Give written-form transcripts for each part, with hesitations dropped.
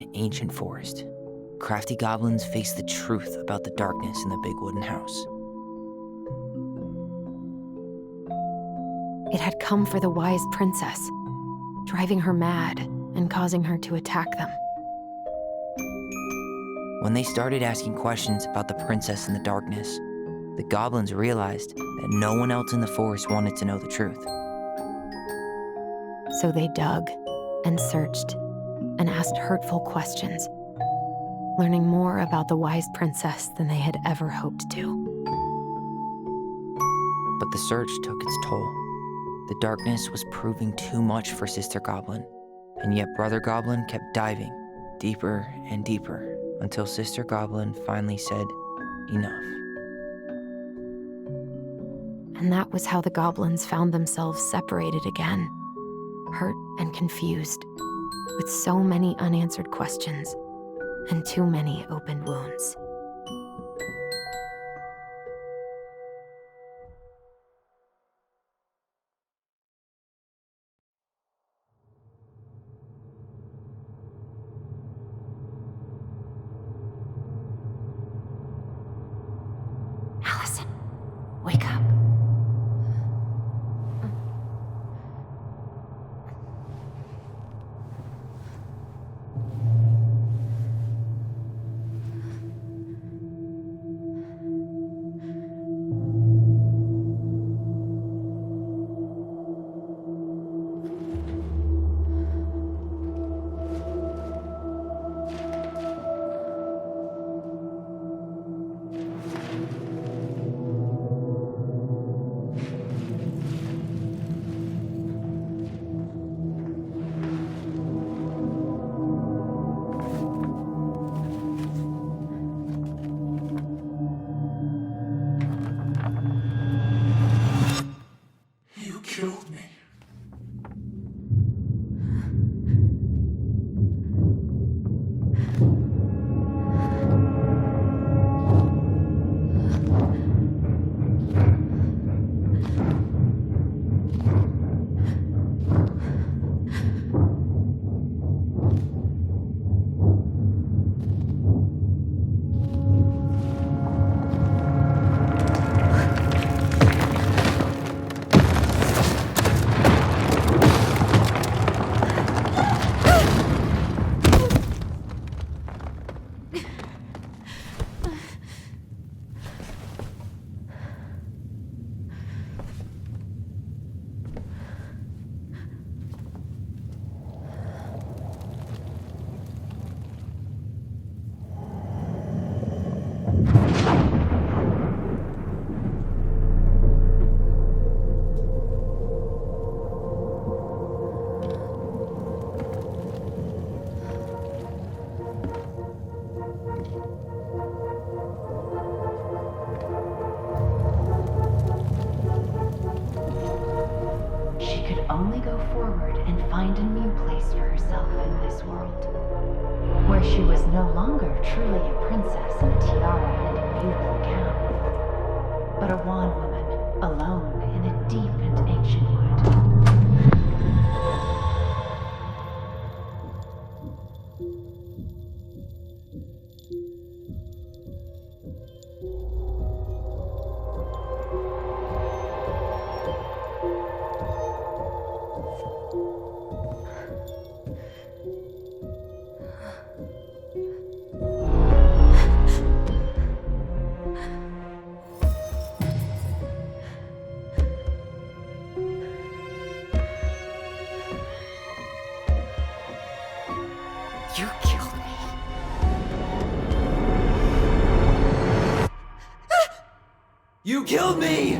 An ancient forest. Crafty goblins face the truth about the darkness in the big wooden house. It had come for the wise princess, driving her mad and causing her to attack them. When they started asking questions about the princess in the darkness, the goblins realized that no one else in the forest wanted to know the truth. So they dug and searched and asked hurtful questions, learning more about the wise princess than they had ever hoped to. But the search took its toll. The darkness was proving too much for Sister Goblin, and yet Brother Goblin kept diving deeper and deeper until Sister Goblin finally said, "Enough." And that was how the goblins found themselves separated again, hurt and confused, with so many unanswered questions and too many open wounds. Allison, wake up. You killed me. She could only go forward and find a new place for herself in this world, where she was no longer truly a princess in a tiara and a beautiful gown, but a wan woman alone in a deep and ancient wood. You killed me. You killed me!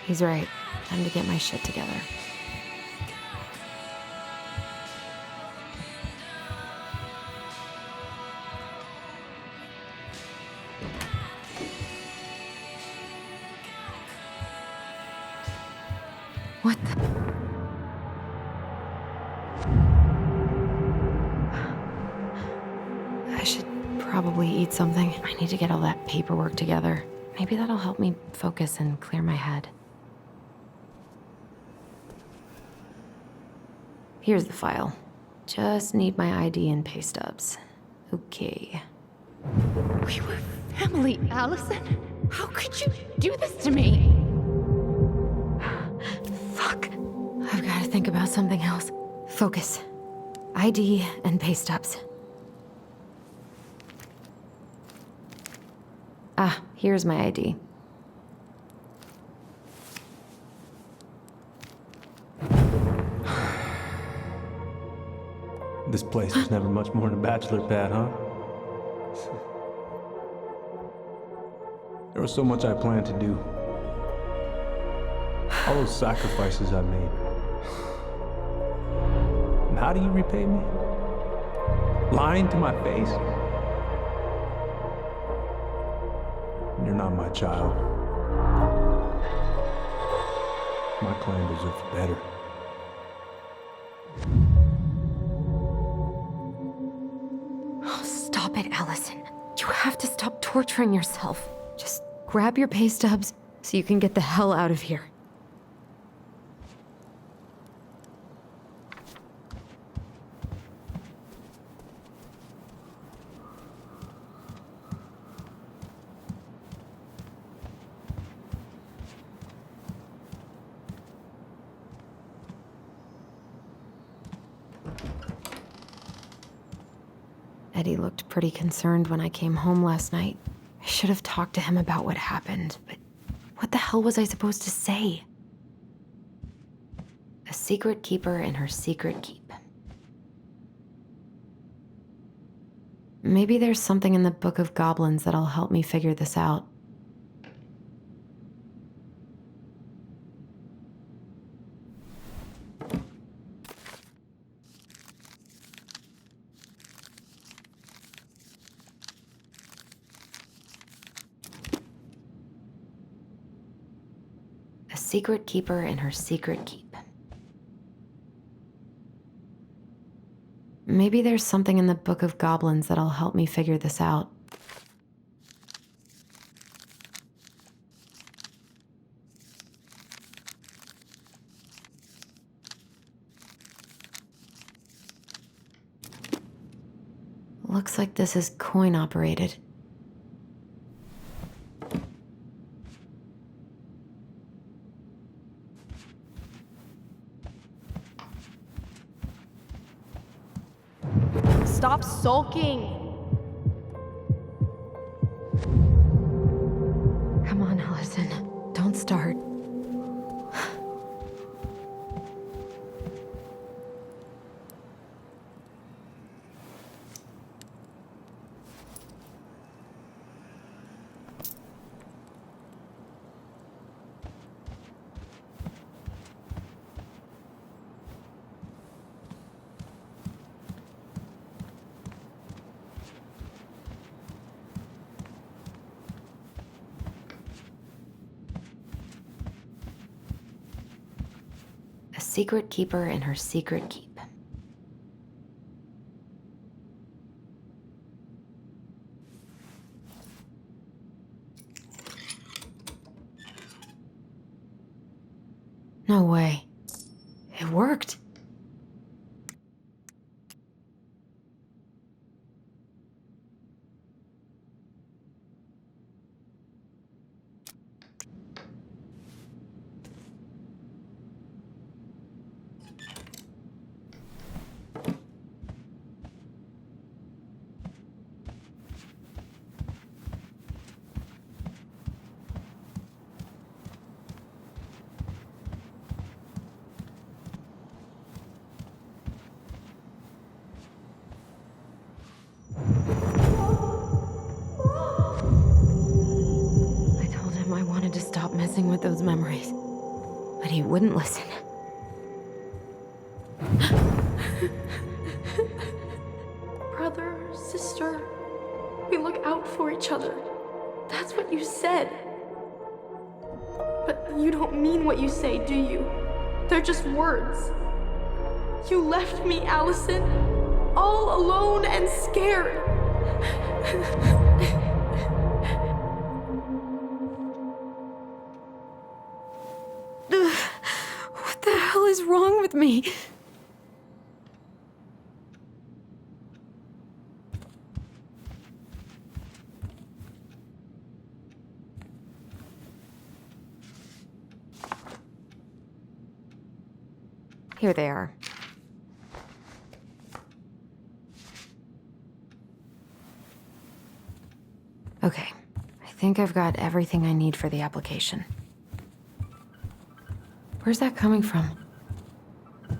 He's right. Time to get my shit together. What the? I should probably eat something. I need to get all that paperwork together. Maybe that'll help me focus and clear my head. Here's the file. Just need my ID and pay stubs. Okay. We were family, Allison. How could you do this to me? Fuck. I've got to think about something else. Focus. ID and pay stubs. Ah, here's my ID. This place was never much more than a bachelor pad, huh? There was so much I planned to do. All those sacrifices I made. And how do you repay me? Lying to my face? You're not my child. My clan deserves better. Oh, stop it, Allison. You have to stop torturing yourself. Just grab your pay stubs so you can get the hell out of here. Eddie looked pretty concerned when I came home last night. I should have talked to him about what happened, but what the hell was I supposed to say? A secret keeper and her secret keep. Maybe there's something in the Book of Goblins that'll help me figure this out. A secret keeper and her secret keep. Maybe there's something in the Book of Goblins that'll help me figure this out. Looks like this is coin operated. Stop sulking! Come on, Allison. Don't start. A secret keeper and her secret keep. No way. It worked. I told him I wanted to stop messing with those memories. but he wouldn't listen. Brother, sister, we look out for each other. That's what you said. But you don't mean what you say, do you? They're just words. You left me, Allison, all alone and scared. What the hell is wrong with me? Here they are. Okay, I think I've got everything I need for the application. Where's that coming from?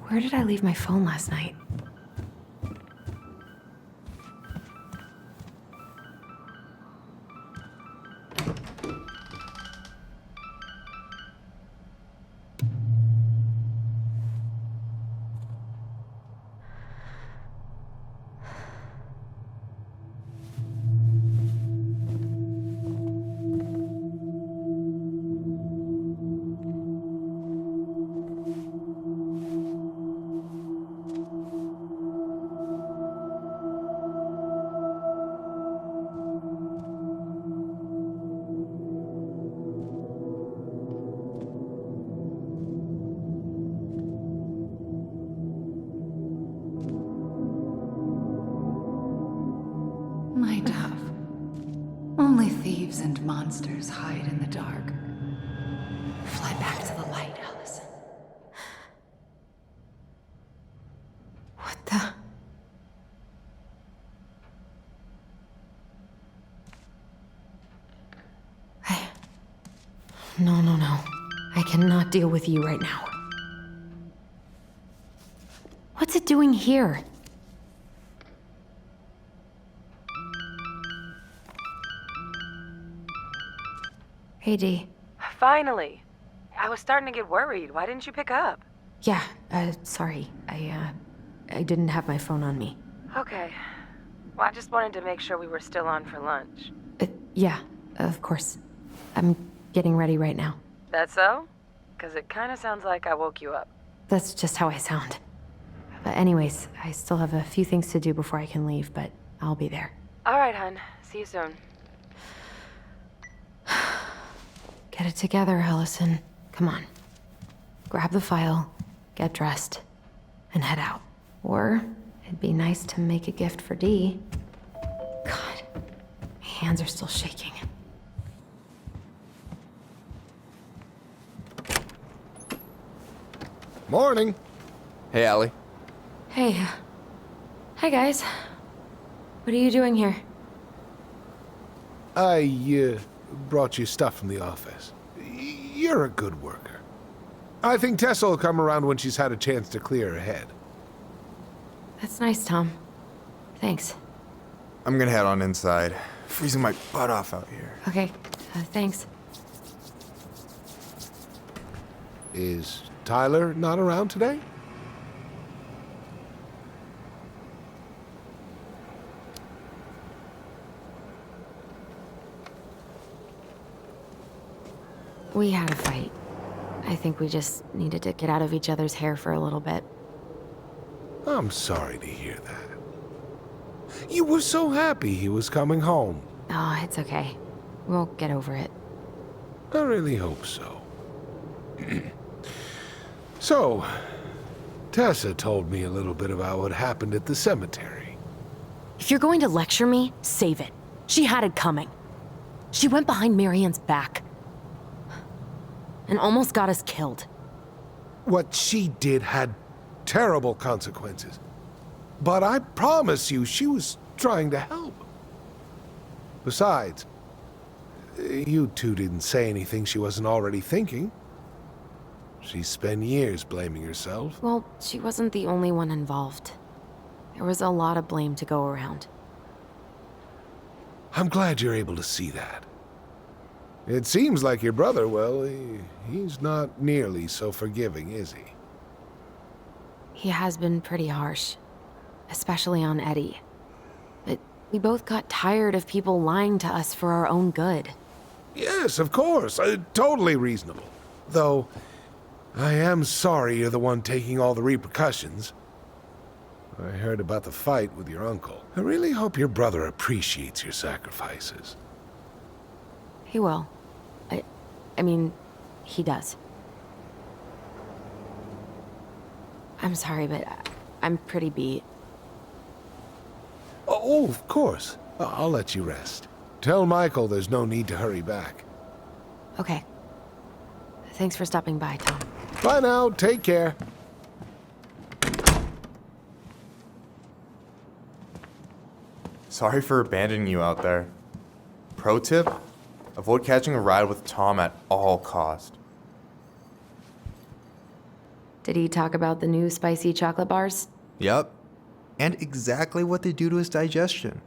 Where did I leave my phone last night? My dove. Only thieves and monsters hide in the dark. Fly back to the light, Allison. What the? No. I cannot deal with you right now. What's it doing here? Hey, Dee. Finally. I was starting to get worried. Why didn't you pick up? Yeah, sorry. I didn't have my phone on me. Okay. Well, I just wanted to make sure we were still on for lunch. Yeah, of course. I'm getting ready right now. That so? Because it kind of sounds like I woke you up. That's just how I sound. But anyways, I still have a few things to do before I can leave, but I'll be there. All right, hun. See you soon. Get it together, Allison. Come on. Grab the file, get dressed, and head out. Or it'd be nice to make a gift for Dee. God, my hands are still shaking. Morning. Hey, Allie. Hey. Hi, guys. What are you doing here? I brought you stuff from the office. You're a good worker. I think Tessa will come around when she's had a chance to clear her head. That's nice, Tom. Thanks. I'm gonna head on inside. Freezing my butt off out here. Okay, thanks. Is Tyler not around today? We had a fight. I think we just needed to get out of each other's hair for a little bit. I'm sorry to hear that. You were so happy he was coming home. Oh, it's okay. We'll get over it. I really hope so. So, Tessa told me a little bit about what happened at the cemetery. If you're going to lecture me, save it. She had it coming. She went behind Marianne's back. And almost got us killed. What she did had terrible consequences. But I promise you, she was trying to help. Besides, you two didn't say anything she wasn't already thinking. She spent years blaming herself. Well, she wasn't the only one involved. There was a lot of blame to go around. I'm glad you're able to see that. It seems like your brother, well, he's not nearly so forgiving, is he? He has been pretty harsh, especially on Eddie. But we both got tired of people lying to us for our own good. Yes, of course. Totally reasonable. Though, I am sorry you're the one taking all the repercussions. I heard about the fight with your uncle. I really hope your brother appreciates your sacrifices. He will. I mean, he does. I'm sorry, but I'm pretty beat. Oh, of course. I'll let you rest. Tell Michael there's no need to hurry back. Okay. Thanks for stopping by, Tom. Bye now. Take care. Sorry for abandoning you out there. Pro tip? Avoid catching a ride with Tom at all cost. Did he talk about the new spicy chocolate bars? Yup. And exactly what they do to his digestion.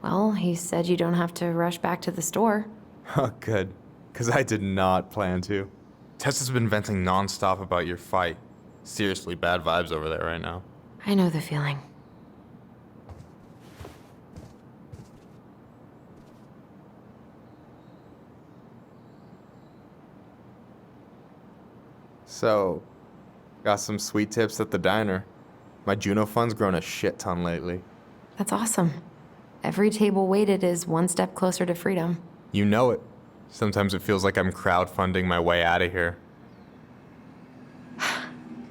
Well, he said you don't have to rush back to the store. Oh, good. Because I did not plan to. Tessa's been venting nonstop about your fight. Seriously, bad vibes over there right now. I know the feeling. So, got some sweet tips at the diner. My Juno fund's grown a shit ton lately. That's awesome. Every table waited is one step closer to freedom. You know it. Sometimes it feels like I'm crowdfunding my way out of here.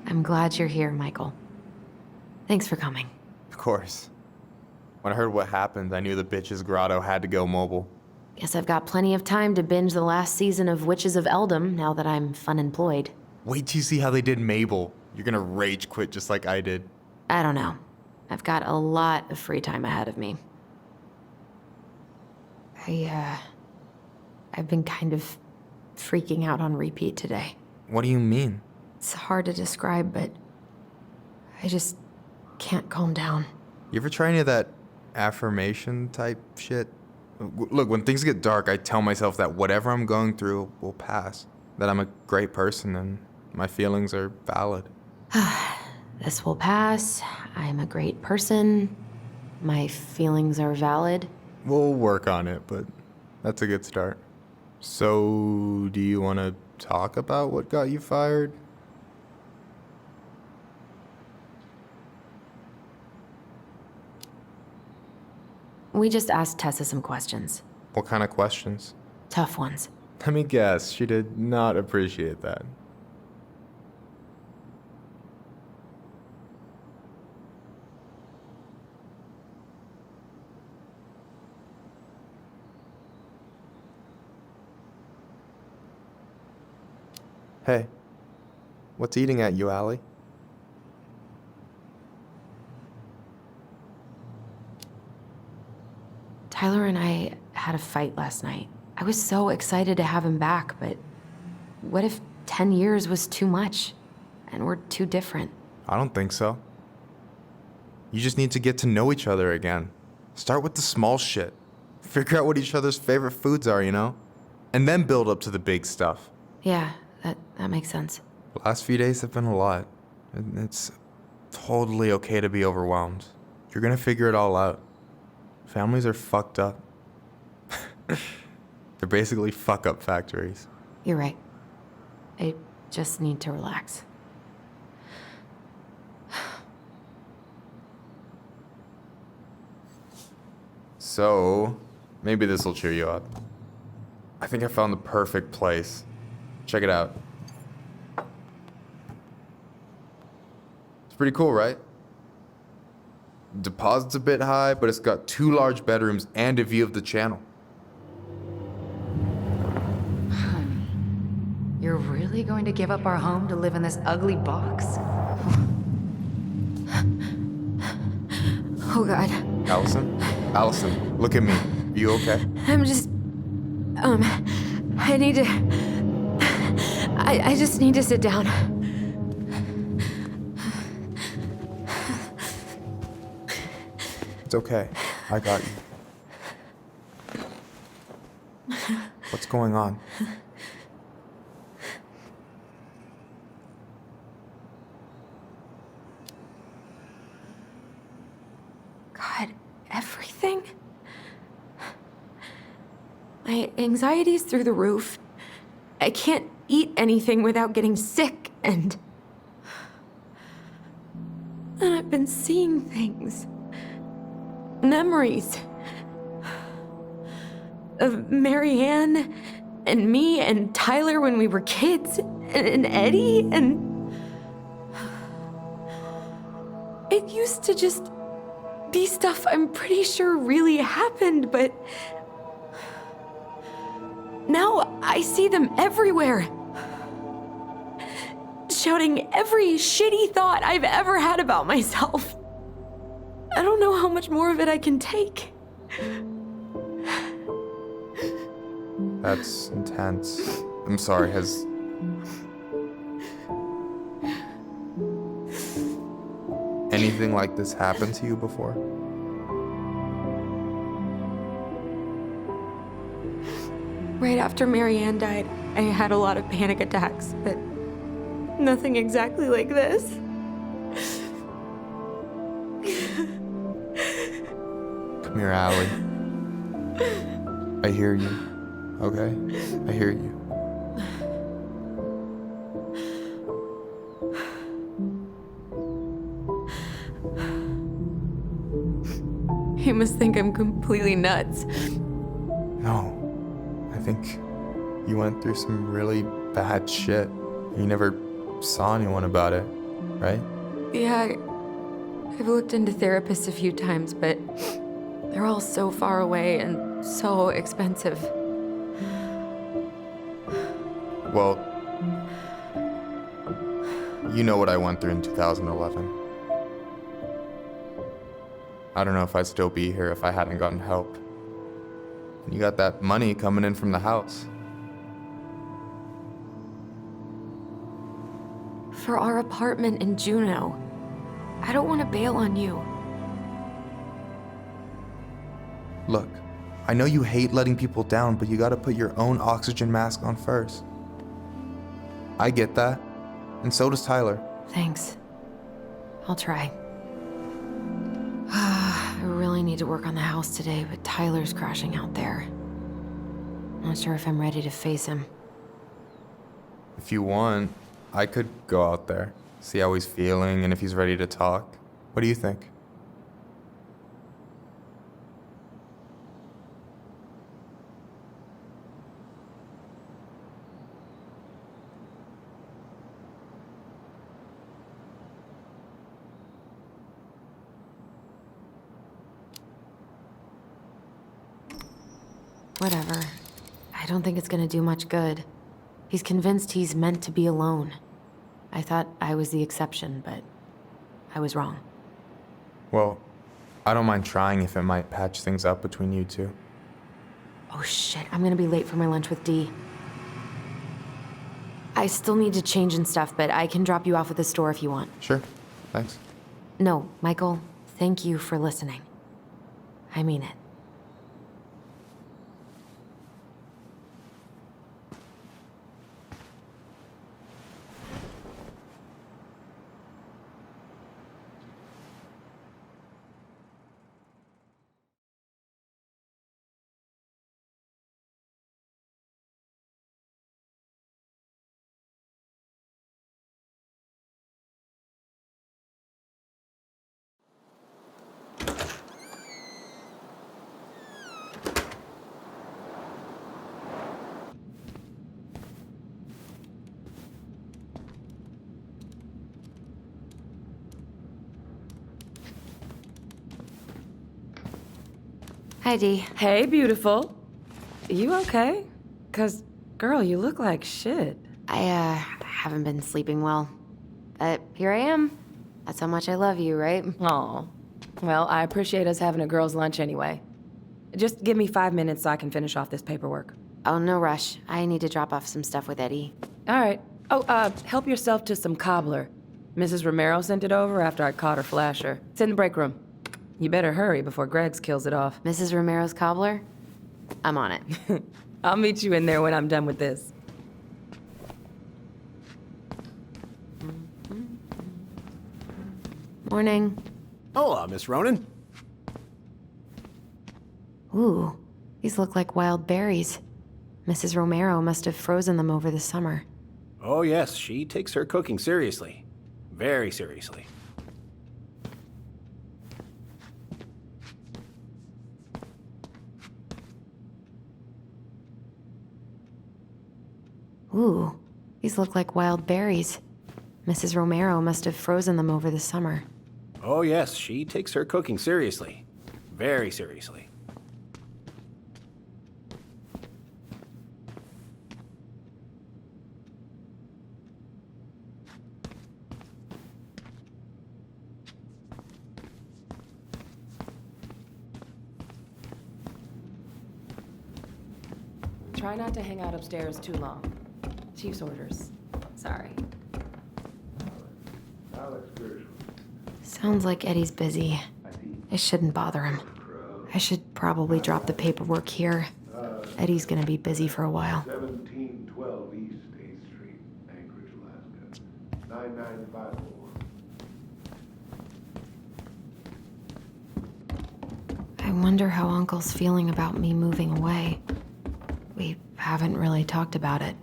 I'm glad you're here, Michael. Thanks for coming. Of course. When I heard what happened, I knew the bitch's grotto had to go mobile. Guess I've got plenty of time to binge the last season of Witches of Eldom now that I'm fun-employed. Wait till you see how they did Mabel. You're gonna rage quit just like I did. I don't know. I've got a lot of free time ahead of me. I've been kind of freaking out on repeat today. What do you mean? It's hard to describe, but I just can't calm down. You ever try any of that affirmation type shit? Look, when things get dark, I tell myself that whatever I'm going through will pass. That I'm a great person and my feelings are valid. This will pass. I'm a great person. My feelings are valid. We'll work on it, but that's a good start. So, do you want to talk about what got you fired? We just asked Tessa some questions. What kind of questions? Tough ones. Let me guess, she did not appreciate that. Hey, what's eating at you, Allie? Tyler and I had a fight last night. I was so excited to have him back, but what if 10 years was too much and we're too different? I don't think so. You just need to get to know each other again. Start with the small shit. Figure out what each other's favorite foods are, you know? And then build up to the big stuff. Yeah, that makes sense. The last few days have been a lot. It's totally okay to be overwhelmed. You're gonna figure it all out. Families are fucked up. They're basically fuck-up factories. You're right. I just need to relax. So, maybe this will cheer you up. I think I found the perfect place. Check it out. It's pretty cool, right? Deposit's a bit high, but it's got 2 large bedrooms and a view of the channel. Honey, you're really going to give up our home to live in this ugly box? Oh God. Allison, look at me. You okay? I'm just... I need to... I just need to sit down. It's okay. I got you. What's going on? God, everything? My anxiety's through the roof. I can't eat anything without getting sick, and I've been seeing things. Memories. Of Marianne, and me, and Tyler when we were kids, and Eddie, and... It used to just be stuff I'm pretty sure really happened, but... Now I see them everywhere. Shouting every shitty thought I've ever had about myself. I don't know how much more of it I can take. That's intense. I'm sorry, has... anything like this happened to you before? Right after Marianne died, I had a lot of panic attacks, but nothing exactly like this. Come here, Allie. I hear you. Okay? I hear you. You must think I'm completely nuts. No. I think you went through some really bad shit. You never saw anyone about it, right? Yeah, I've looked into therapists a few times, but they're all so far away and so expensive. Well, you know what I went through in 2011. I don't know if I'd still be here if I hadn't gotten help. And you got that money coming in from the house. For our apartment in Juneau. I don't want to bail on you. Look, I know you hate letting people down, but you gotta put your own oxygen mask on first. I get that, and so does Tyler. Thanks. I'll try. I really need to work on the house today, but Tyler's crashing out there. Not sure if I'm ready to face him. If you want, I could go out there, see how he's feeling, and if he's ready to talk. What do you think? Whatever. I don't think it's gonna do much good. He's convinced he's meant to be alone. I thought I was the exception, but I was wrong. Well, I don't mind trying if it might patch things up between you two. Oh shit, I'm gonna be late for my lunch with Dee. I still need to change and stuff, but I can drop you off at the store if you want. Sure, thanks. No, Michael, thank you for listening. I mean it. Hi, Dee. Hey, beautiful. You okay? 'Cause, girl, you look like shit. I haven't been sleeping well. But here I am. That's how much I love you, right? Aw. Well, I appreciate us having a girls' lunch anyway. Just give me 5 minutes so I can finish off this paperwork. Oh, no rush. I need to drop off some stuff with Eddie. All right. Oh, help yourself to some cobbler. Mrs. Romero sent it over after I caught her flasher. It's in the break room. You better hurry before Greggs kills it off. Mrs. Romero's cobbler? I'm on it. I'll meet you in there when I'm done with this. Morning. Hola, Miss Ronan. Ooh, these look like wild berries. Mrs. Romero must have frozen them over the summer. Oh, yes, she takes her cooking seriously. Very seriously. Ooh, these look like wild berries. Mrs. Romero must have frozen them over the summer. Oh, yes, she takes her cooking seriously. Very seriously. Try not to hang out upstairs too long. Chief's orders. Sorry. Sounds like Eddie's busy. I shouldn't bother him. I should probably drop the paperwork here. Eddie's gonna be busy for a while. 1712 East 8th Street, Anchorage, Alaska. 9954. I wonder how Uncle's feeling about me moving away. We haven't really talked about it.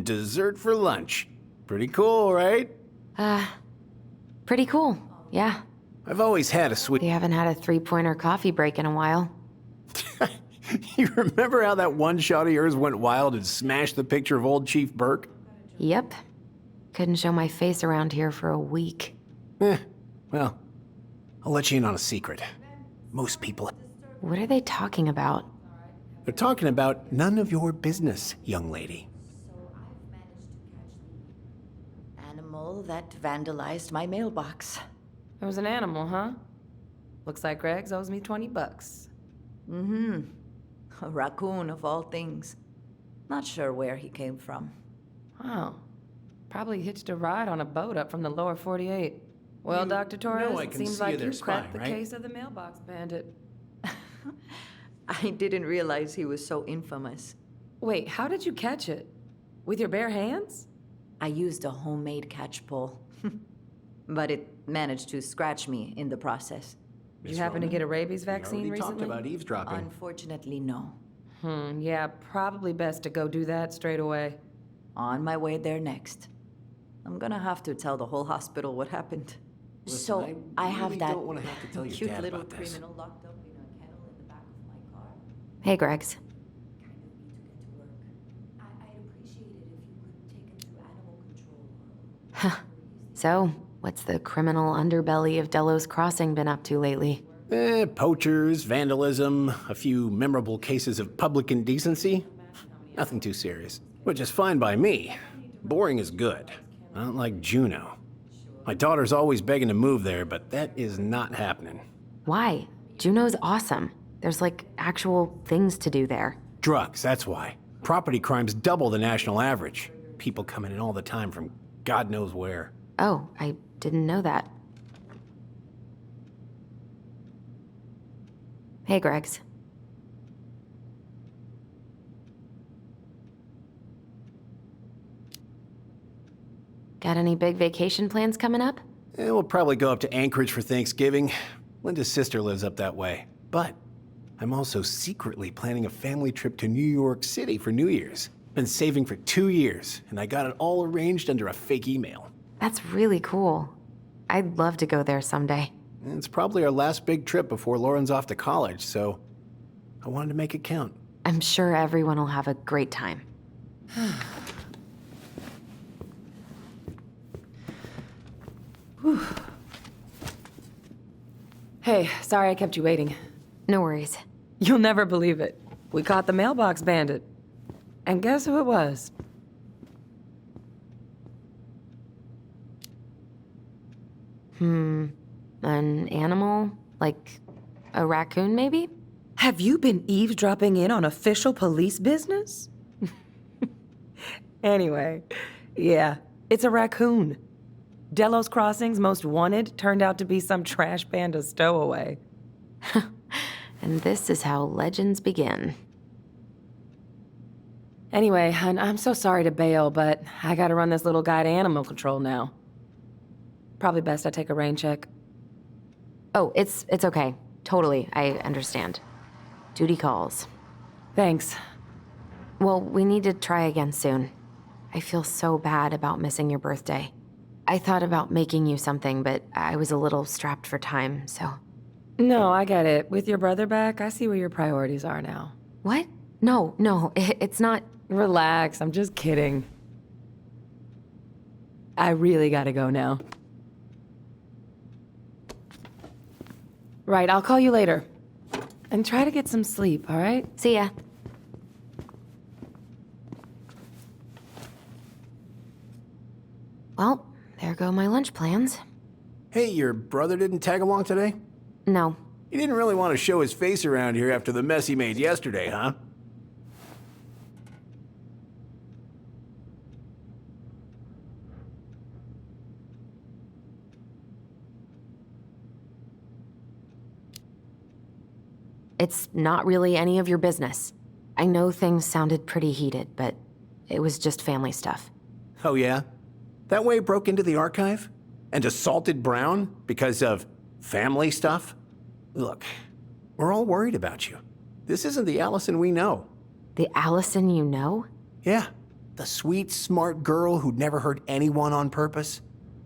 Dessert for lunch. Pretty cool, right? Pretty cool, yeah. I've always had a sweet... We haven't had a three-pointer coffee break in a while. You remember how that one shot of yours went wild and smashed the picture of old Chief Burke? Yep. Couldn't show my face around here for a week. Well, I'll let you in on a secret. Most people... What are they talking about? They're talking about none of your business, young lady. Animal that vandalized my mailbox. It was an animal, huh? Looks like Greggs owes me $20. Mm-hmm. A raccoon of all things. Not sure where he came from. Wow. Probably hitched a ride on a boat up from the lower 48. Well, Dr. Torres, know I it can seems see like their you cracked spine, the right? case of the mailbox bandit. I didn't realize he was so infamous. Wait, how did you catch it? With your bare hands? I used a homemade catch pole. But it managed to scratch me in the process. Did you happen to get a rabies vaccine We already recently? talked about eavesdropping. Unfortunately, no. Yeah, probably best to go do that straight away. On my way there next. I'm gonna have to tell the whole hospital what happened. So I have really that don't wanna have to tell your cute dad little about this. criminal locked up in a kennel in the back of my car. Hey, Greggs. Kind of need to get to work. I'd appreciate it if you could take him to animal control. So, what's the criminal underbelly of Delos Crossing been up to lately? Poachers, vandalism, a few memorable cases of public indecency. Nothing too serious. Which is fine by me. Boring is good. Not like Juneau. My daughter's always begging to move there, but that is not happening. Why? Juneau's awesome. There's like actual things to do there. Drugs, that's why. Property crime's double the national average. People coming in all the time from God knows where. Oh, I didn't know that. Hey, Greggs. Got any big vacation plans coming up? We'll probably go up to Anchorage for Thanksgiving. Linda's sister lives up that way. But I'm also secretly planning a family trip to New York City for New Year's. Been saving for 2 years, and I got it all arranged under a fake email. That's really cool. I'd love to go there someday. And it's probably our last big trip before Lauren's off to college, so I wanted to make it count. I'm sure everyone will have a great time. Hey, sorry I kept you waiting. No worries. You'll never believe it. We caught the mailbox bandit. And guess who it was? An animal? Like a raccoon, maybe? Have you been eavesdropping in on official police business? Anyway, yeah, it's a raccoon. Delos Crossing's most wanted turned out to be some trash panda stowaway. And this is how legends begin. Anyway, hun, I'm so sorry to bail, but I gotta run this little guy to animal control now. Probably best I take a rain check. Oh, it's okay. Totally, I understand. Duty calls. Thanks. Well, we need to try again soon. I feel so bad about missing your birthday. I thought about making you something, but I was a little strapped for time, so... No, I get it. With your brother back, I see where your priorities are now. What? No, it's not... Relax, I'm just kidding. I really gotta go now. Right, I'll call you later. And try to get some sleep, all right? See ya. Well, there go my lunch plans. Hey, your brother didn't tag along today? No. He didn't really want to show his face around here after the mess he made yesterday, huh? It's not really any of your business. I know things sounded pretty heated, but it was just family stuff. Oh, yeah? That way broke into the archive? And assaulted Brown because of family stuff? Look, we're all worried about you. This isn't the Allison we know. The Allison you know? Yeah, the sweet, smart girl who'd never hurt anyone on purpose.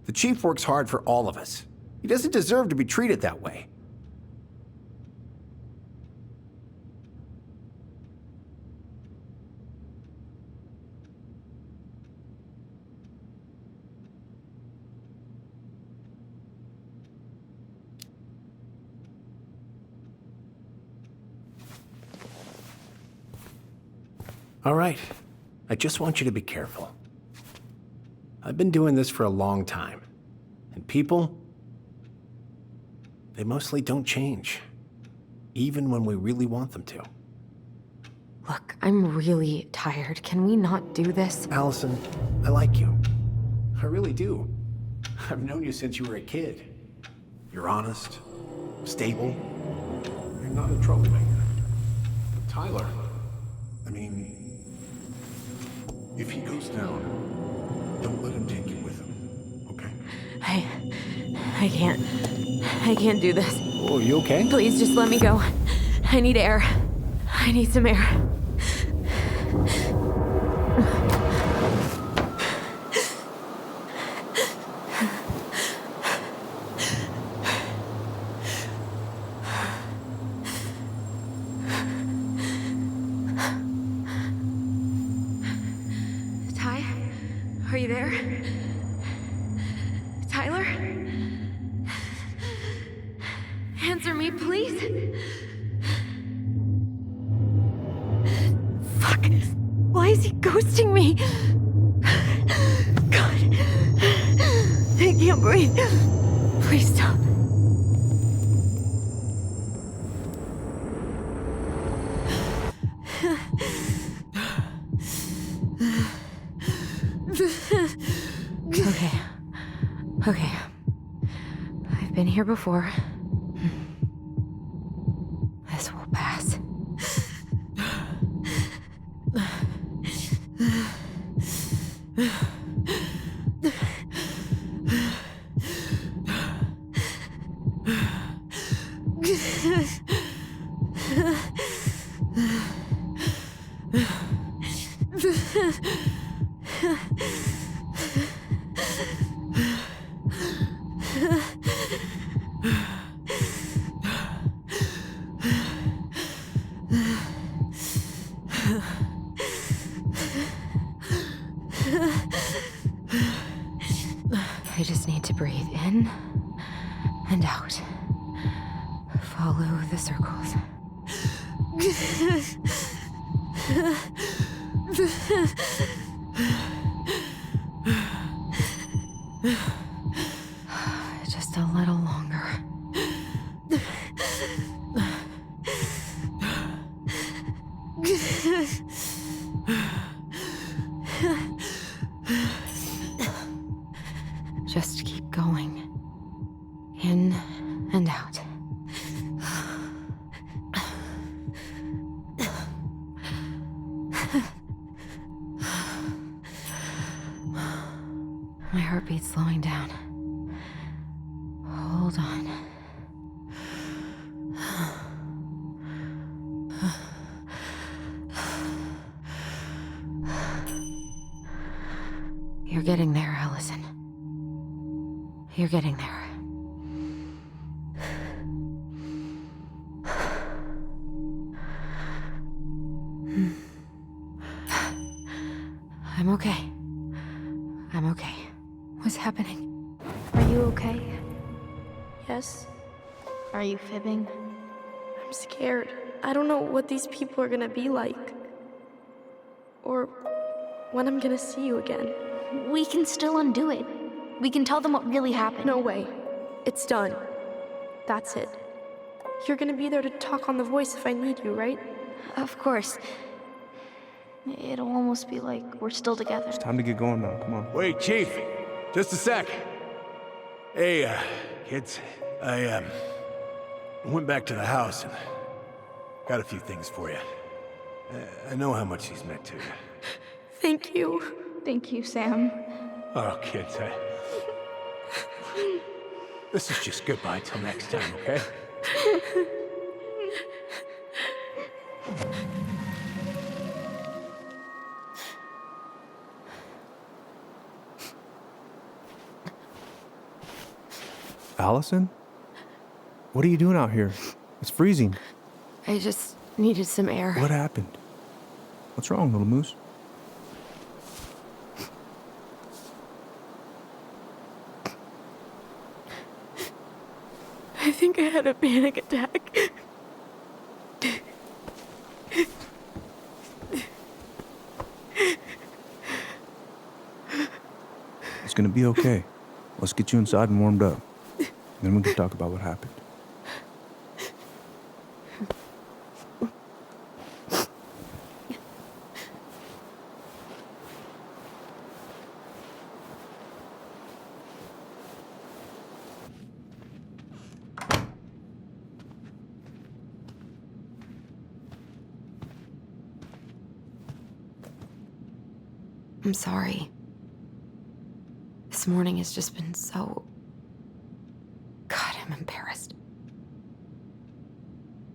The chief works hard for all of us. He doesn't deserve to be treated that way. All right, I just want you to be careful. I've been doing this for a long time, and people, they mostly don't change, even when we really want them to. Look, I'm really tired. Can we not do this? Allison, I like you. I really do. I've known you since you were a kid. You're honest, stable. You're not a troublemaker. But Tyler, I mean, if he goes down, don't let him take you with him, okay? I can't do this. Oh, you okay? Please just let me go. I need air. I need some air. Ty? Are you there? Tyler? Answer me, please. Fuck. Why is he ghosting me? God. I can't breathe. Please stop. Okay. I've been here before. This will pass. I just need to breathe in and out. Follow the circles. Just a little longer. Just keep going. In and out. My heartbeat's slowing down. Hold on. You're getting there, Allison. You're getting there. I'm okay. I'm okay. What's happening? Are you okay? Yes. Are you fibbing? I'm scared. I don't know what these people are gonna be like. Or when I'm gonna see you again. We can still undo it. We can tell them what really happened. No way. It's done. That's it. You're gonna be there to talk on the voice if I need you, right? Of course. It'll almost be like we're still together. It's time to get going now. Come on. Wait, Chief. Just a sec. Hey, kids. I went back to the house and got a few things for you. I know how much these meant to you. Thank you. Thank you, Sam. Oh, kids, this is just goodbye till next time, okay? Allison? What are you doing out here? It's freezing. I just needed some air. What happened? What's wrong, little moose? I think I had a panic attack. It's gonna be okay. Let's get you inside and warmed up. Then we can talk about what happened. I'm sorry. This morning has just been so... God, I'm embarrassed.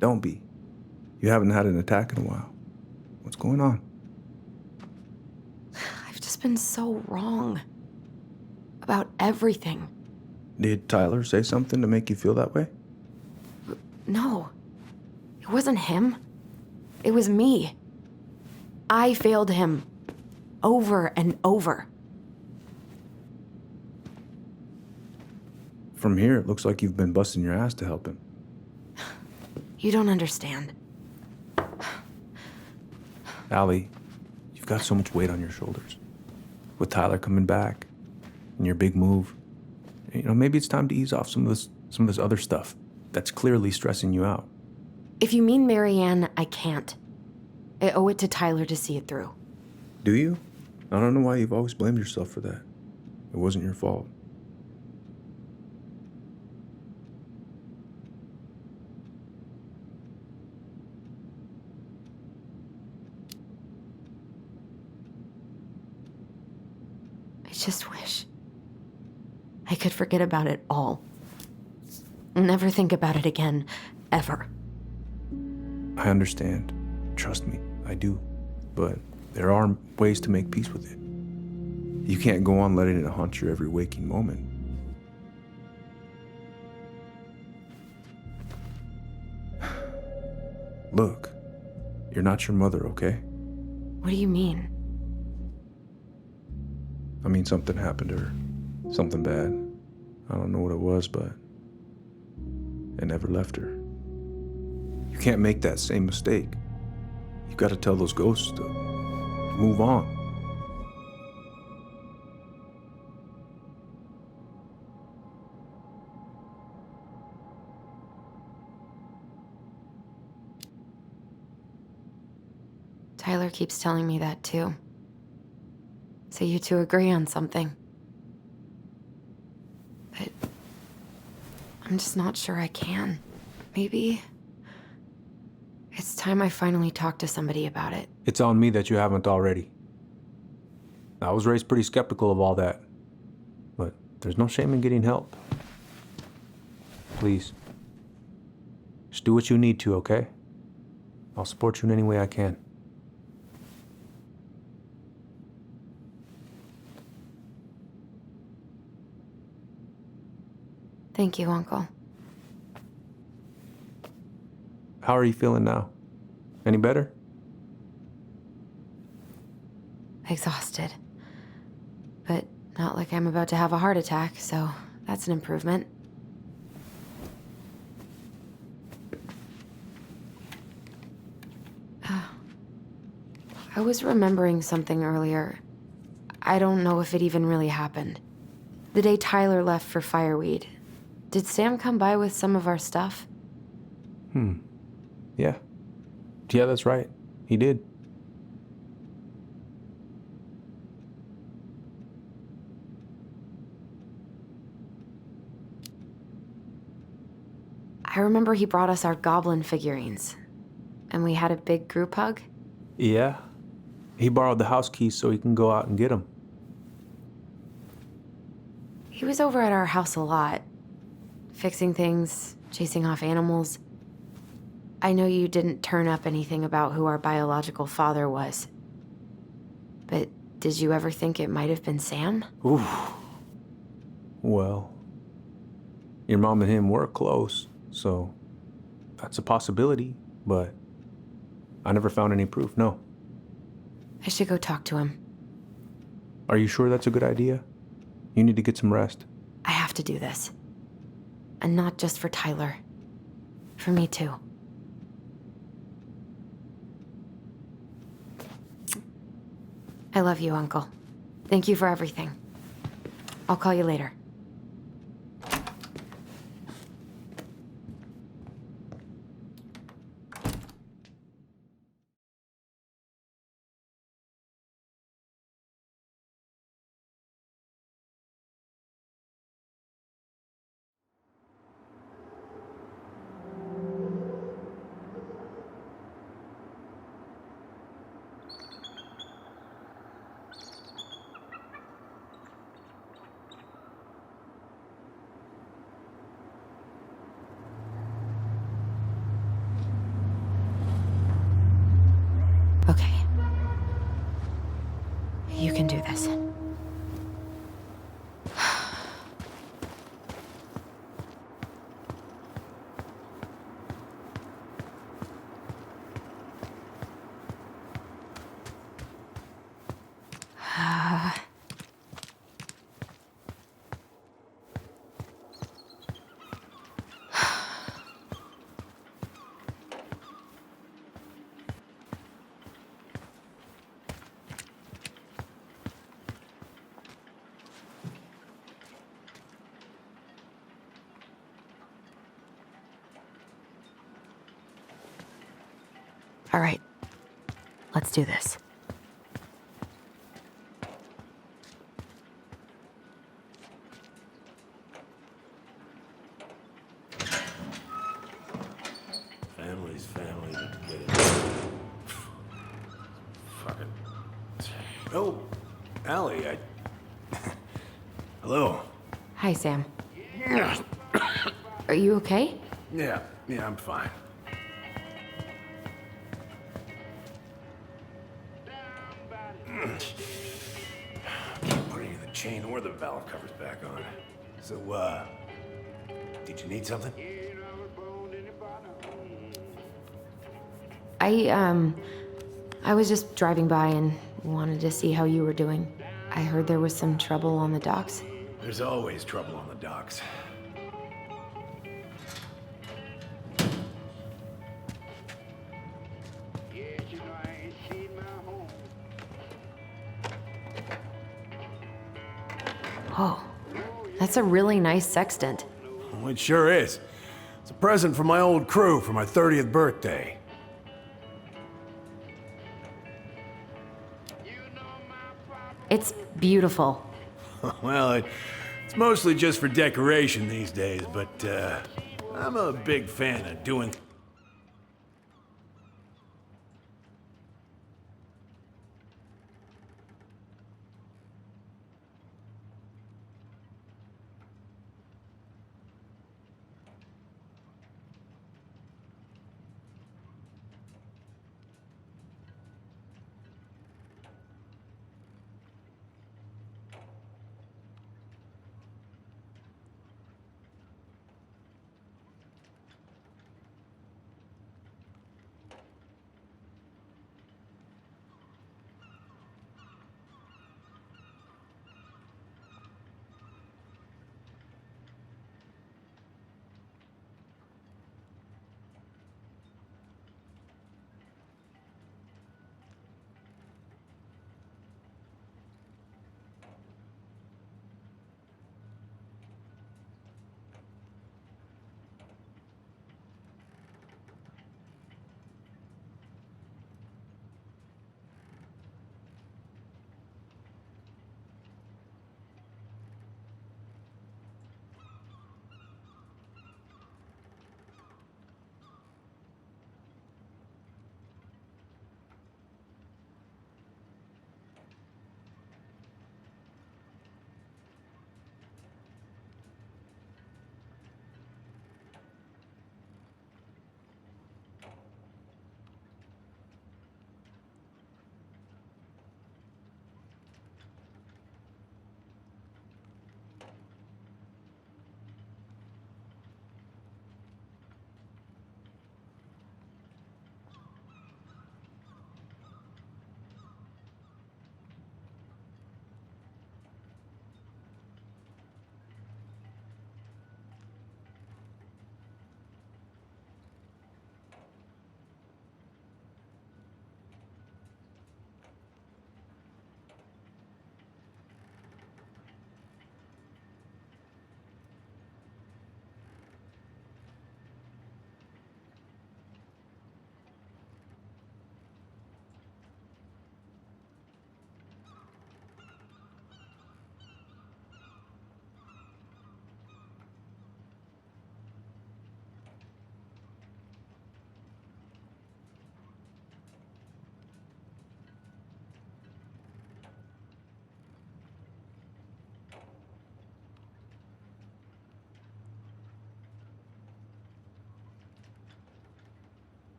Don't be. You haven't had an attack in a while. What's going on? I've just been so wrong. About everything. Did Tyler say something to make you feel that way? No. It wasn't him. It was me. I failed him. Over and over. From here, it looks like you've been busting your ass to help him. You don't understand. Allie, you've got so much weight on your shoulders. With Tyler coming back, and your big move, maybe it's time to ease off some of this other stuff that's clearly stressing you out. If you mean Marianne, I can't. I owe it to Tyler to see it through. Do you? I don't know why you've always blamed yourself for that. It wasn't your fault. I just wish I could forget about it all. Never think about it again, ever. I understand. Trust me, I do. But there are ways to make peace with it. You can't go on letting it haunt your every waking moment. Look, you're not your mother, okay? What do you mean? I mean, something happened to her. Something bad. I don't know what it was, but it never left her. You can't make that same mistake. You've got to tell those ghosts to move on. Tyler keeps telling me that too. So you two agree on something. but I'm just not sure I can. Maybe it's time I finally talk to somebody about it. It's on me that you haven't already. I was raised pretty skeptical of all that, but there's no shame in getting help. Please, just do what you need to, okay? I'll support you in any way I can. Thank you, Uncle. How are you feeling now? Any better? Exhausted. But not like I'm about to have a heart attack, so that's an improvement. I was remembering something earlier. I don't know if it even really happened. The day Tyler left for Fireweed, did Sam come by with some of our stuff? Yeah. Yeah, that's right. He did. I remember he brought us our goblin figurines. And we had a big group hug. Yeah. He borrowed the house keys so he can go out and get them. He was over at our house a lot. Fixing things, chasing off animals. I know you didn't turn up anything about who our biological father was. But did you ever think it might have been Sam? Ooh. Well, your mom and him were close, so that's a possibility, but I never found any proof, no. I should go talk to him. Are you sure that's a good idea? You need to get some rest. I have to do this. And not just for Tyler. For me too. I love you, Uncle. Thank you for everything. I'll call you later. Okay. You can do this. All right. Let's do this. Family's family. Get it. Fucking. Oh, Allie, Hello. Hi, Sam. Are you okay? Yeah, I'm fine. Keep putting the chain or the valve covers back on. So, did you need something? I was just driving by and wanted to see how you were doing. I heard there was some trouble on the docks. There's always trouble on the docks. Oh, that's a really nice sextant. Well, it sure is. It's a present from my old crew for my 30th birthday. It's beautiful. Well, it It's mostly just for decoration these days, but I'm a big fan of doing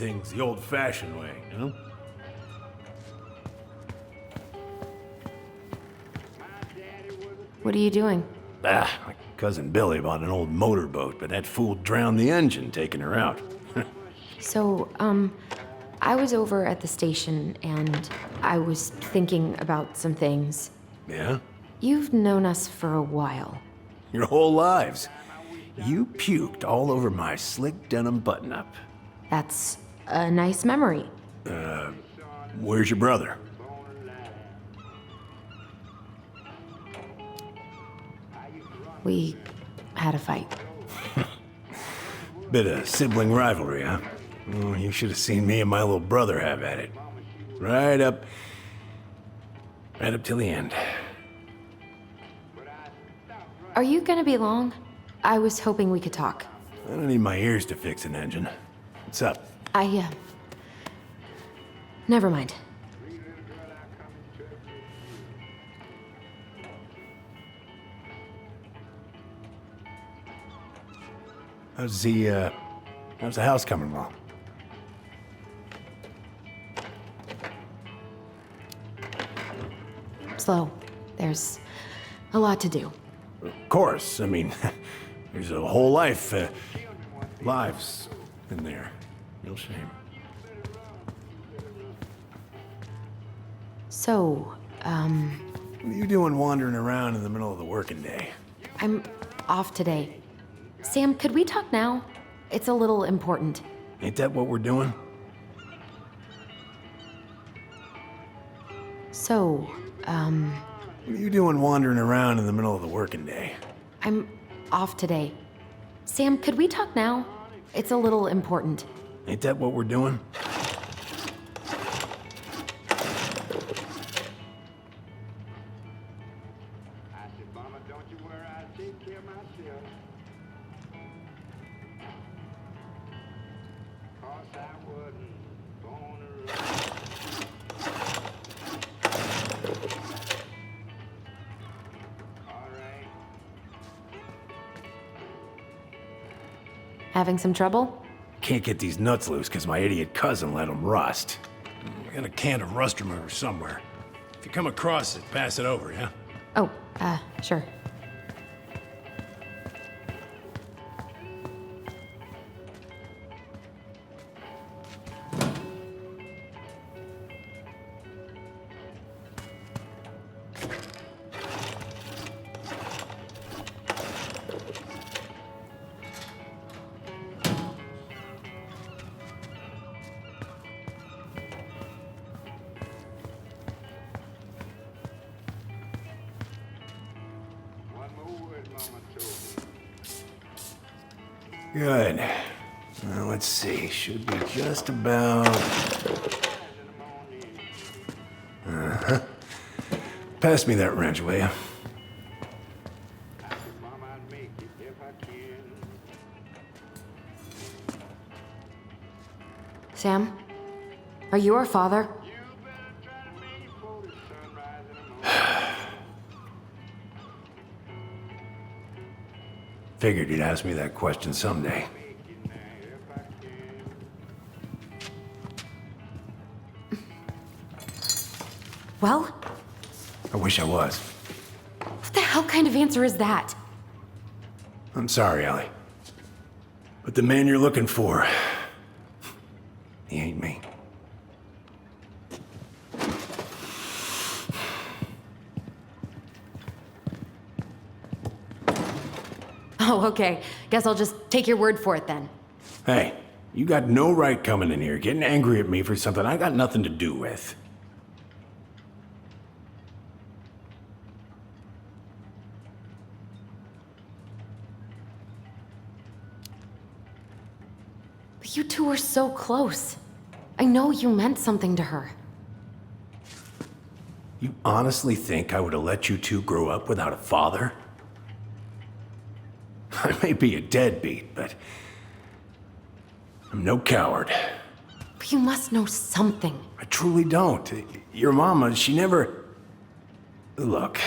things the old-fashioned way, you know? What are you doing? My cousin Billy bought an old motorboat, but that fool drowned the engine taking her out. So, I was over at the station and I was thinking about some things. Yeah? You've known us for a while. Your whole lives. You puked all over my slick denim button-up. That's a nice memory. Where's your brother? We had a fight. Bit of sibling rivalry, huh? Oh, you should have seen me and my little brother have at it. Right up till the end. Are you gonna be long? I was hoping we could talk. I don't need my ears to fix an engine. What's up? Never mind. How's the house coming along? Slow. There's a lot to do. Of course. I mean, there's a whole lives in there. No shame. So, What are you doing wandering around in the middle of the working day? I'm off today. Sam, could we talk now? It's a little important. Ain't that what we're doing? So, What are you doing wandering around in the middle of the working day? I'm off today. Sam, could we talk now? It's a little important. Ain't that what we're doing? Having some trouble? Can't get these nuts loose because my idiot cousin let them rust. I got a can of rust remover somewhere. If you come across it, pass it over, yeah? Oh, sure. Good. Now, let's see. Should be just about... Uh-huh. Pass me that wrench, will you? Sam? Are you our father? Figured you'd ask me that question someday. Well? I wish I was. What the hell kind of answer is that? I'm sorry, Ellie. But the man you're looking for, he ain't me. Oh, okay. Guess I'll just take your word for it then. Hey, you got no right coming in here getting angry at me for something I got nothing to do with. But you two were so close. I know you meant something to her. You honestly think I would have let you two grow up without a father? I may be a deadbeat, but I'm no coward. But you must know something. I truly don't. Your mama, she never... Look,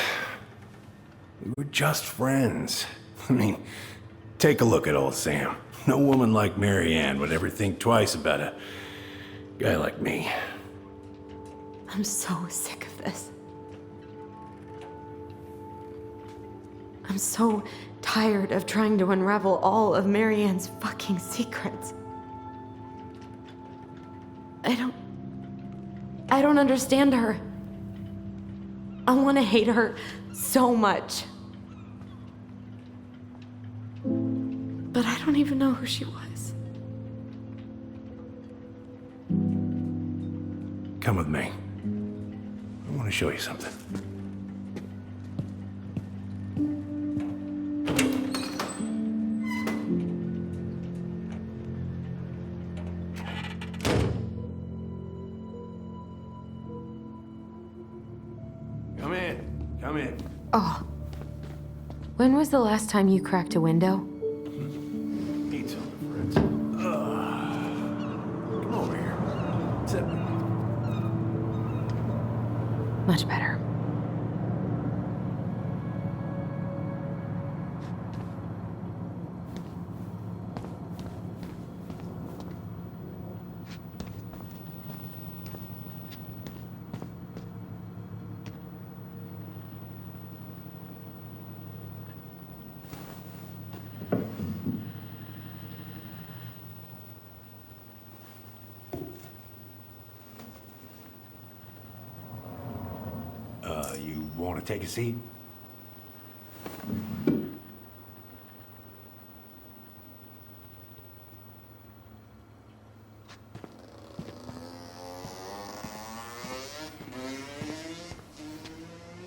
we were just friends. I mean, take a look at old Sam. No woman like Mary Ann would ever think twice about a Guy like me. I'm so sick of this. I'm so tired of trying to unravel all of Marianne's fucking secrets. I don't understand her. I want to hate her so much. But I don't even know who she was. Come with me. I want to show you something. Come in. Oh. When was the last time you cracked a window? Need something, friends. Come over here. Sit. Much better. You want to take a seat?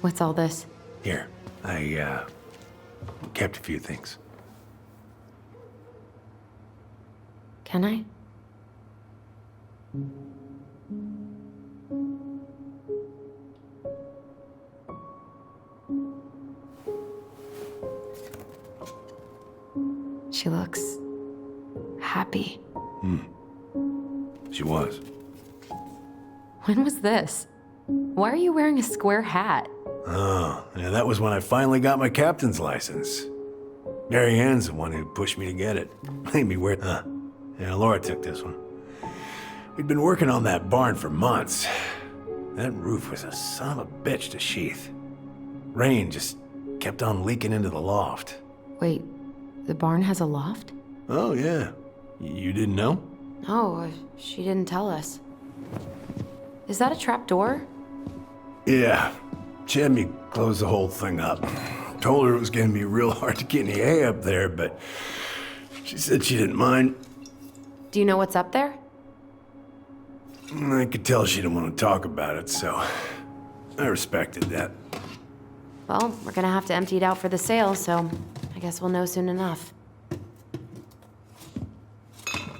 What's all this? Here, I kept a few things. Can I? She looks happy. She was. When was this? Why are you wearing a square hat? Oh, yeah, that was when I finally got my captain's license. Marianne's the one who pushed me to get it. Made me wear Yeah, Laura took this one. We'd been working on that barn for months. That roof was a son of a bitch to sheath. Rain just kept on leaking into the loft. Wait, the barn has a loft? Oh, yeah. You didn't know? Oh, she didn't tell us. Is that a trap door? Yeah. She had me close the whole thing up. Told her it was gonna be real hard to get any hay up there, but she said she didn't mind. Do you know what's up there? I could tell she didn't want to talk about it, so I respected that. Well, we're gonna have to empty it out for the sale, so I guess we'll know soon enough.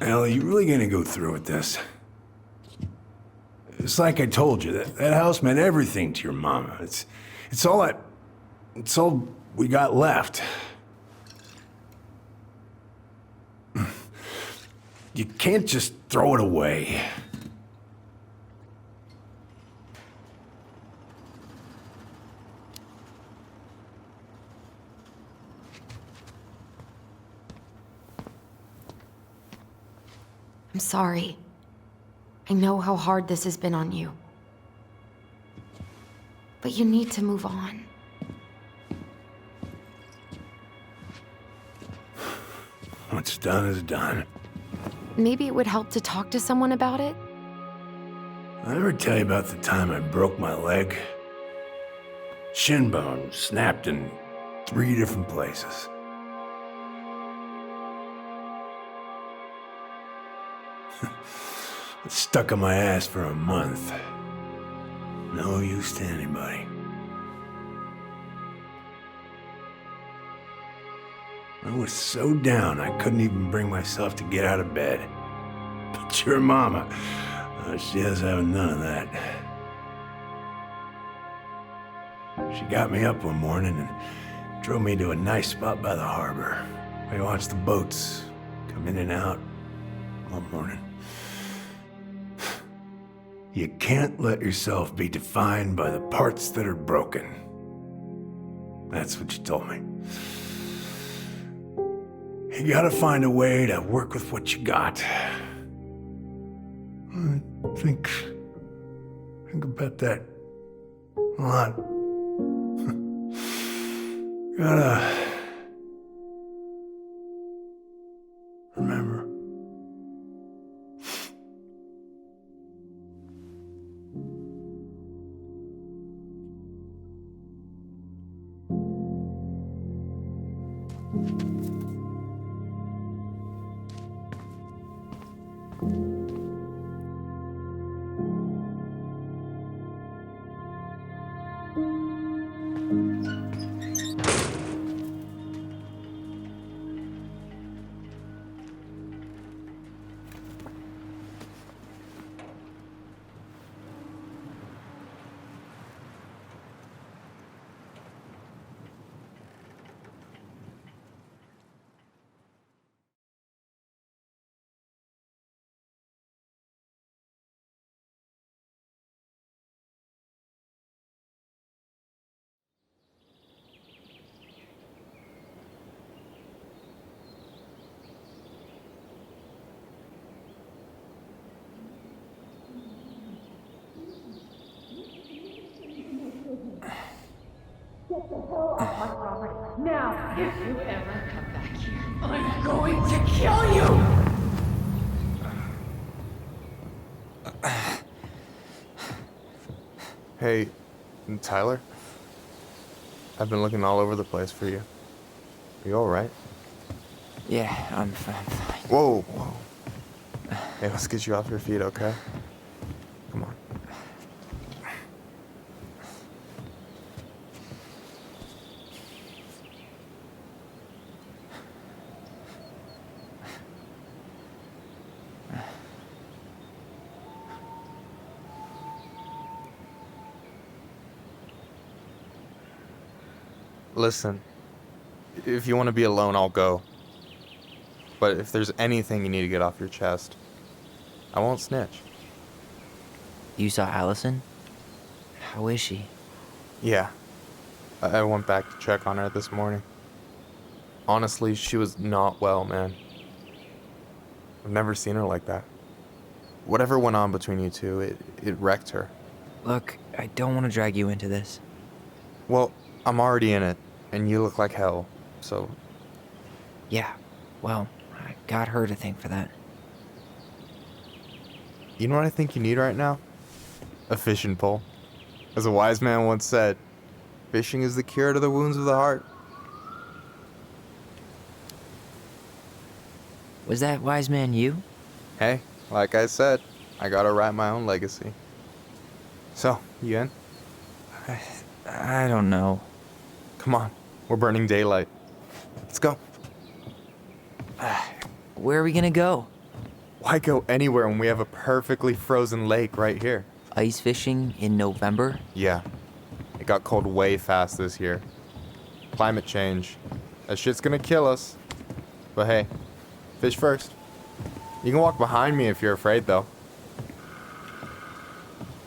Allie, you really gonna go through with this? It's like I told you, that house meant everything to your mama. It's all we got left. You can't just throw it away. I'm sorry. I know how hard this has been on you. But you need to move on. What's done is done. Maybe it would help to talk to someone about it? I ever tell you about the time I broke my leg? Shin bone snapped in 3 different places. It stuck on my ass for a month. No use to anybody. I was so down I couldn't even bring myself to get out of bed. But your mama, she has having none of that. She got me up one morning and drove me to a nice spot by the harbor. We watched the boats come in and out all morning. You can't let yourself be defined by the parts that are broken. That's what you told me. You gotta find a way to work with what you got. Think about that a lot. Gotta remember. Get the hell off my property. Now, if you ever come back here, I'm going to kill you! Hey, Tyler? I've been looking all over the place for you. Are you alright? Yeah, I'm fine. Whoa, whoa. Hey, let's get you off your feet, okay? Come on. Listen, if you want to be alone, I'll go. But if there's anything you need to get off your chest, I won't snitch. You saw Allison? How is she? Yeah. I went back to check on her this morning. Honestly, she was not well, man. I've never seen her like that. Whatever went on between you two, it wrecked her. Look, I don't want to drag you into this. Well, I'm already in it, and you look like hell, so... Yeah, well, I got her to thank for that. You know what I think you need right now? A fishing pole. As a wise man once said, fishing is the cure to the wounds of the heart. Was that wise man you? Hey, like I said, I gotta write my own legacy. So, you in? I don't know. Come on, we're burning daylight. Let's go. Where are we gonna go? Why go anywhere when we have a perfectly frozen lake right here? Ice fishing in November? Yeah. It got cold way fast this year. Climate change. That shit's gonna kill us. But hey, fish first. You can walk behind me if you're afraid, though.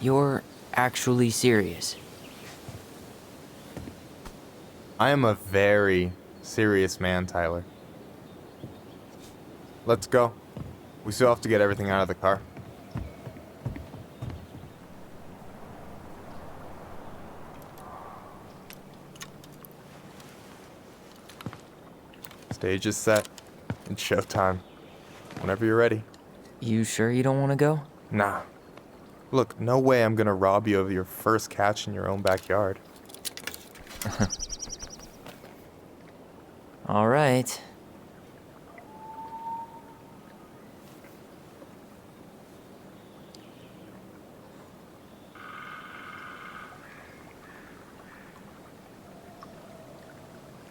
You're actually serious? I am a very serious man, Tyler. Let's go. We still have to get everything out of the car. Stage is set. It's showtime. Whenever you're ready. You sure you don't want to go? Nah. Look, no way I'm gonna rob you of your first catch in your own backyard. All right.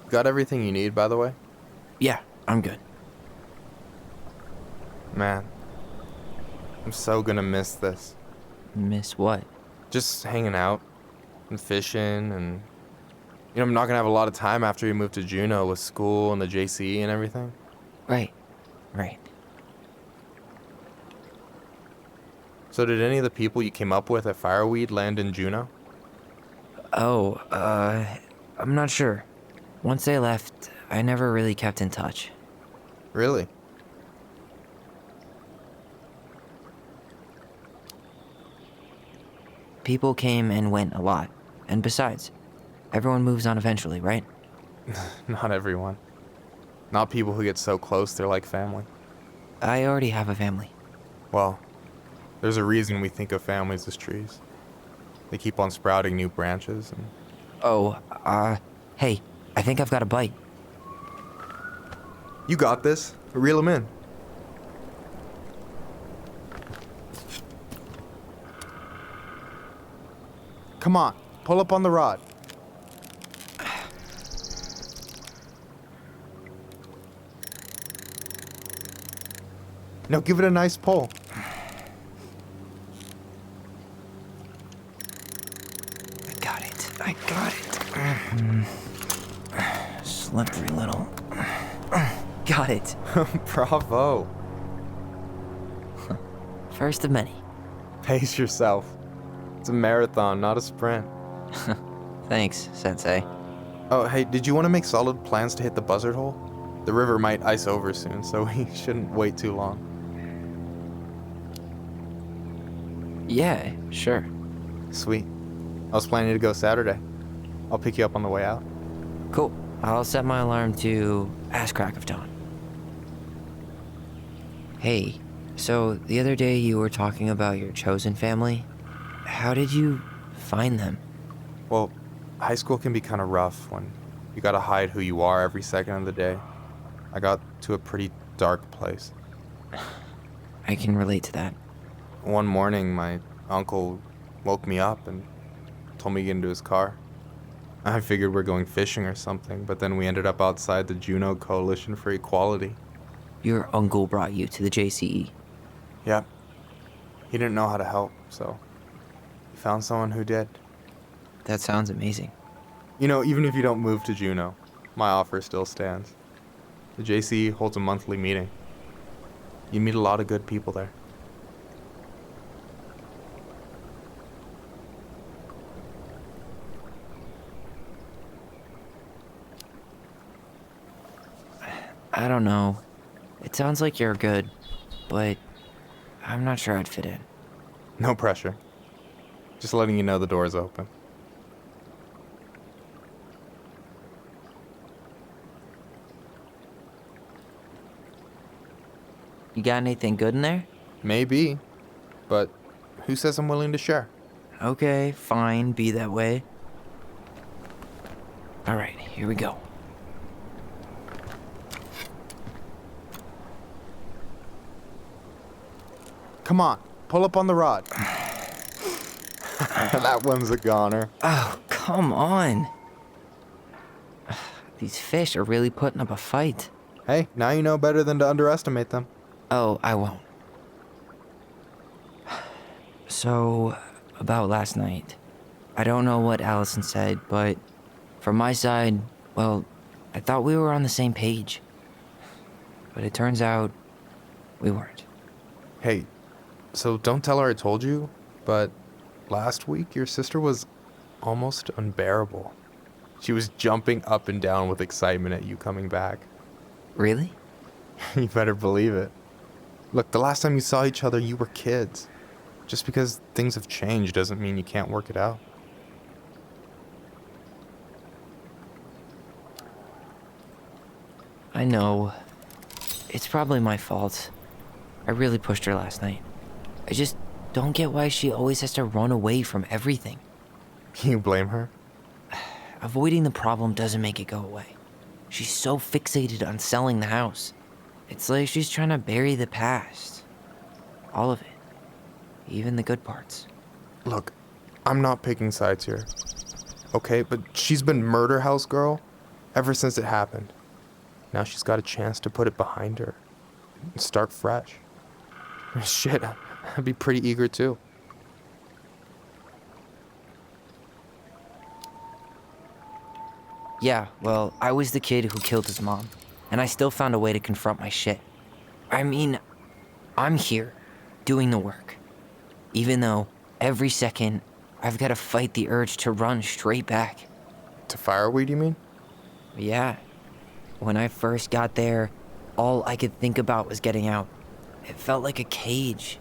Got everything you need, by the way? Yeah, I'm good. Man, I'm so gonna miss this. Miss what? Just hanging out and fishing and... You know, I'm not gonna have a lot of time after we move to Juneau with school and the JC and everything. Right. So did any of the people you came up with at Fireweed land in Juneau? Oh, I'm not sure. Once they left, I never really kept in touch. Really? people came and went a lot. And besides, everyone moves on eventually, right? Not everyone. Not people who get so close they're like family. I already have a family. Well, there's a reason we think of families as trees. They keep on sprouting new branches and... Hey, I think I've got a bite. You got this. Reel them in. Come on, pull up on the rod. Now give it a nice pull. I got it. Slippery little. Got it. Bravo. First of many. Pace yourself. It's a marathon, not a sprint. Thanks, Sensei. Oh, hey, did you want to make solid plans to hit the buzzard hole? The river might ice over soon, so we shouldn't wait too long. Yeah, sure. Sweet. I was planning to go Saturday. I'll pick you up on the way out. Cool. I'll set my alarm to ass crack of dawn. Hey, so the other day you were talking about your chosen family. How did you find them? Well, high school can be kind of rough when you gotta hide who you are every second of the day. I got to a pretty dark place. I can relate to that. One morning, my uncle woke me up and told me to get into his car. I figured we're going fishing or something, but then we ended up outside the Juneau Coalition for Equality. Your uncle brought you to the JCE. Yep. He didn't know how to help, so he found someone who did. That sounds amazing. You know, even if you don't move to Juneau, my offer still stands. The JCE holds a monthly meeting. You meet a lot of good people there. I don't know. It sounds like you're good, but I'm not sure I'd fit in. No pressure. Just letting you know the door is open. You got anything good in there? Maybe, but who says I'm willing to share? Okay, fine, be that way. Alright, here we go. Come on, pull up on the rod. That one's a goner. Oh, come on. These fish are really putting up a fight. Hey, now you know better than to underestimate them. Oh, I won't. So, about last night. I don't know what Allison said, but from my side, well, I thought we were on the same page. But it turns out we weren't. Hey, so don't tell her I told you, but last week your sister was almost unbearable. She was jumping up and down with excitement at you coming back. Really? You better believe it. Look, the last time you saw each other, you were kids. Just because things have changed doesn't mean you can't work it out. I know. It's probably my fault. I really pushed her last night. I just don't get why she always has to run away from everything. You blame her? Avoiding the problem doesn't make it go away. She's so fixated on selling the house. It's like she's trying to bury the past. All of it. Even the good parts. Look, I'm not picking sides here. Okay, but she's been murder house girl ever since it happened. Now she's got a chance to put it behind her and start fresh. Shit, I'd be pretty eager too. Yeah, well, I was the kid who killed his mom, and I still found a way to confront my shit. I mean, I'm here, doing the work. Even though, every second, I've got to fight the urge to run straight back. To fireweed, you mean? Yeah. When I first got there, all I could think about was getting out. It felt like a cage.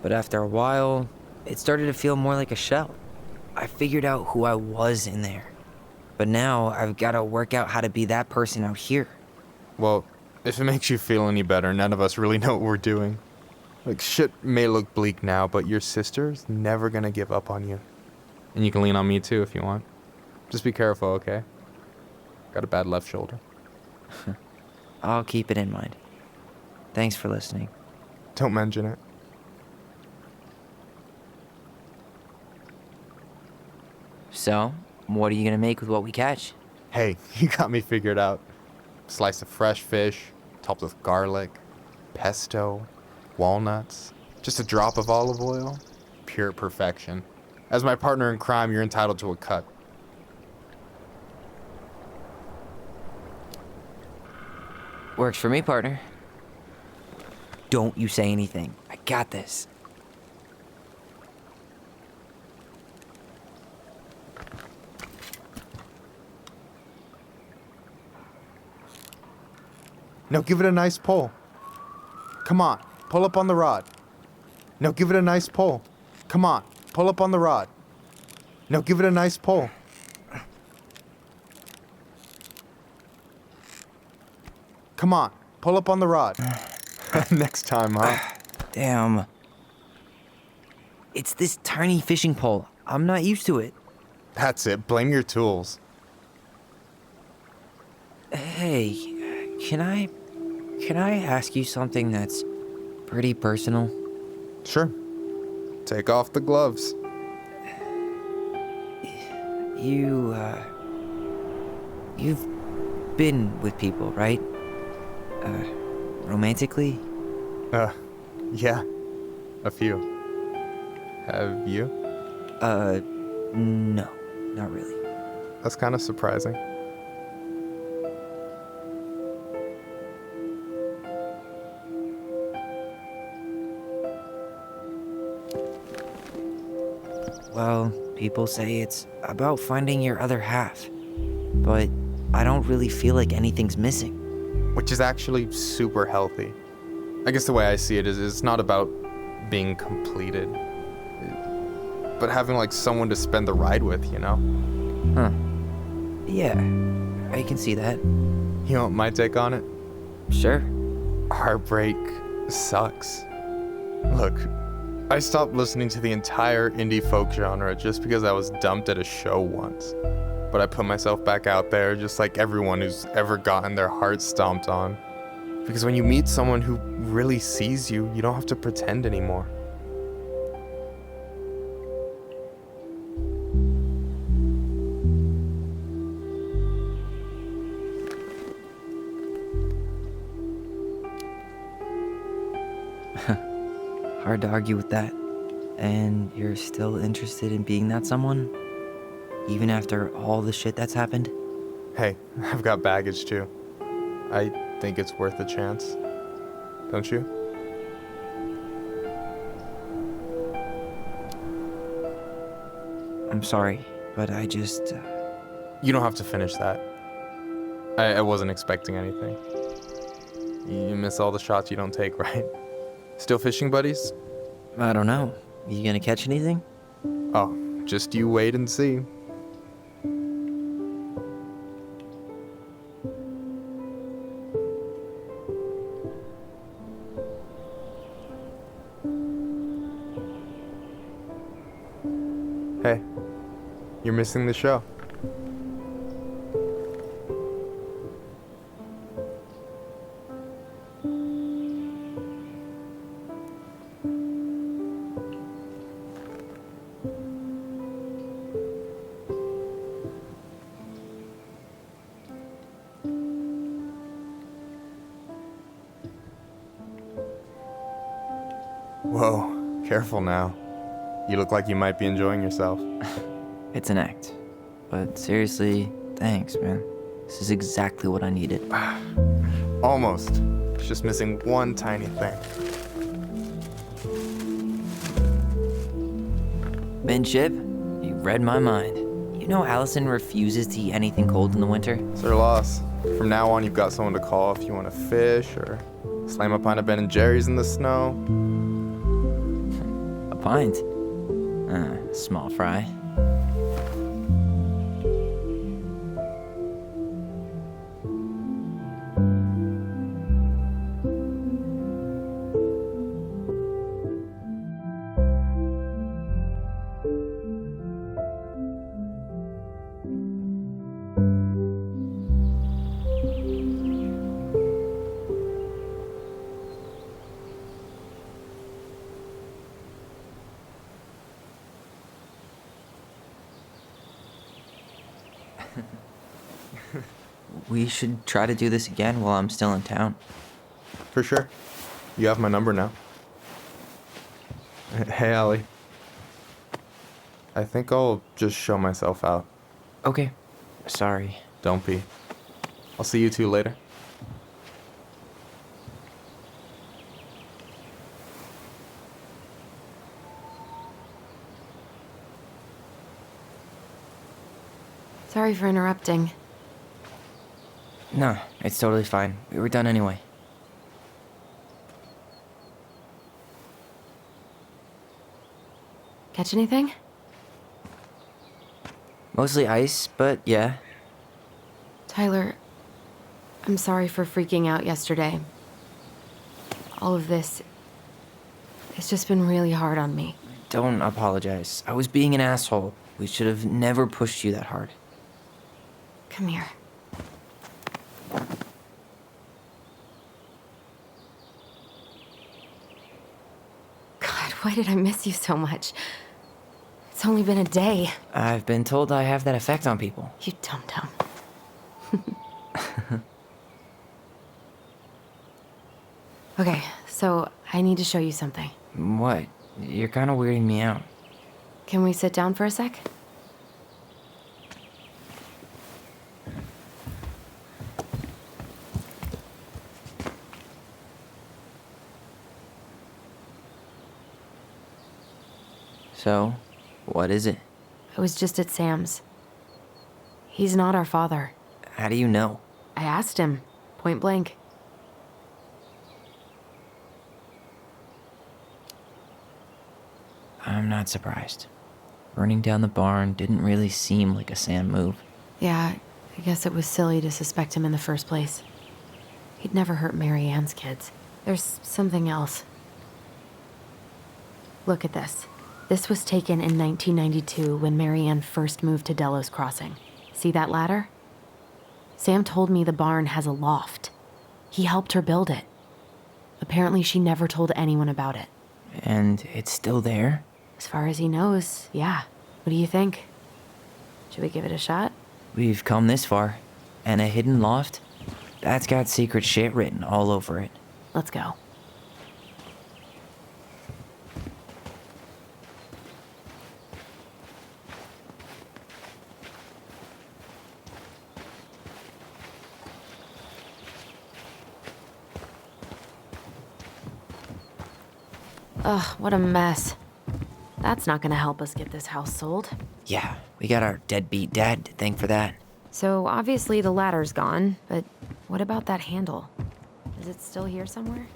But after a while, it started to feel more like a shell. I figured out who I was in there. But now I've got to work out how to be that person out here. Well, if it makes you feel any better, none of us really know what we're doing. Like, shit may look bleak now, but your sister's never gonna give up on you. And you can lean on me too if you want. Just be careful, okay? Got a bad left shoulder. I'll keep it in mind. Thanks for listening. Don't mention it. So, what are you gonna make with what we catch? Hey, you got me figured out. Slice of fresh fish, topped with garlic, pesto, walnuts, just a drop of olive oil. Pure perfection. As my partner in crime, you're entitled to a cut. Works for me, partner. Don't you say anything. I got this. Now give it a nice pull. Come on, pull up on the rod. Now give it a nice pull. Come on, pull up on the rod. Now give it a nice pull. Come on, pull up on the rod. Next time, huh? Damn. It's this tiny fishing pole. I'm not used to it. That's it, blame your tools. Hey, can I ask you something that's pretty personal? Sure. Take off the gloves. You've been with people, right? Romantically? Yeah. A few. Have you? No, not really. That's kind of surprising. Well, people say it's about finding your other half, but I don't really feel like anything's missing. Which is actually super healthy. I guess the way I see it is it's not about being completed, but having like someone to spend the ride with, you know? Huh. Yeah, I can see that. You want my take on it? Sure. Heartbreak sucks. Look, I stopped listening to the entire indie folk genre just because I was dumped at a show once. But I put myself back out there just like everyone who's ever gotten their heart stomped on. Because when you meet someone who really sees you, you don't have to pretend anymore. Hard to argue with that. And you're still interested in being that someone? Even after all the shit that's happened? Hey, I've got baggage too. I think it's worth a chance. Don't you? I'm sorry, but I just... You don't have to finish that. I wasn't expecting anything. You miss all the shots you don't take, right? Still fishing buddies? I don't know. You gonna catch anything? Oh, just you wait and see. Hey, you're missing the show. Whoa, careful now. You look like you might be enjoying yourself. It's an act. But seriously, thanks, man. This is exactly what I needed. Almost. It's just missing one tiny thing. Chip, you read my mind. You know Allison refuses to eat anything cold in the winter? It's her loss. From now on, you've got someone to call if you want to fish or slam a pint of Ben & Jerry's in the snow. A pint? Small fry. We should try to do this again while I'm still in town. For sure. You have my number now. Hey, Allie. I think I'll just show myself out. Okay. Sorry. Don't be. I'll see you two later. Sorry for interrupting. No, it's totally fine. We were done anyway. Catch anything? Mostly ice, but yeah. Tyler, I'm sorry for freaking out yesterday. All of this, it's just been really hard on me. Don't apologize. I was being an asshole. We should have never pushed you that hard. Come here. God, why did I miss you so much? It's only been a day. I've been told I have that effect on people. You dum-dum. Okay, so I need to show you something. What? You're kind of weirding me out. Can we sit down for a sec? So, what is it? I was just at Sam's. He's not our father. How do you know? I asked him, point blank. I'm not surprised. Burning down the barn didn't really seem like a Sam move. Yeah, I guess it was silly to suspect him in the first place. He'd never hurt Mary Ann's kids. There's something else. Look at this. This was taken in 1992 when Mary Ann first moved to Delos Crossing. See that ladder? Sam told me the barn has a loft. He helped her build it. Apparently she never told anyone about it. And it's still there? As far as he knows, yeah. What do you think? Should we give it a shot? We've come this far. And a hidden loft? That's got secret shit written all over it. Let's go. Ugh, what a mess. That's not gonna help us get this house sold. Yeah, we got our deadbeat dad to thank for that. So obviously the ladder's gone, but what about that handle? Is it still here somewhere?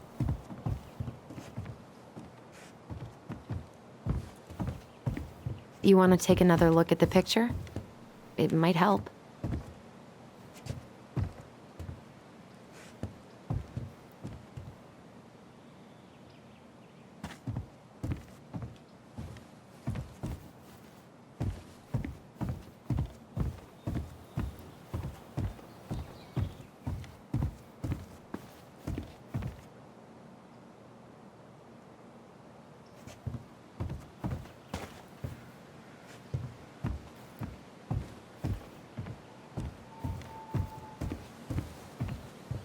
You want to take another look at the picture? It might help.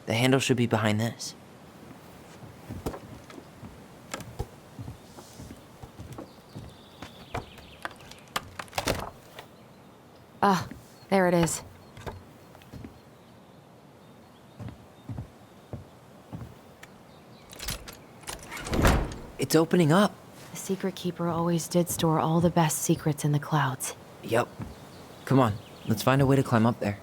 The handle should be behind this. Ah, there it is. It's opening up. The secret keeper always did store all the best secrets in the clouds. Yep. Come on, let's find a way to climb up there.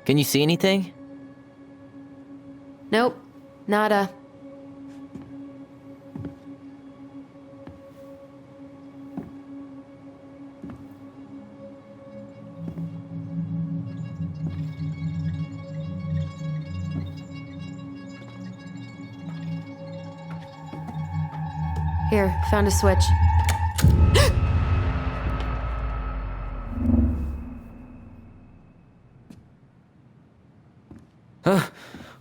Can you see anything? Nope, nada. Here, found a switch.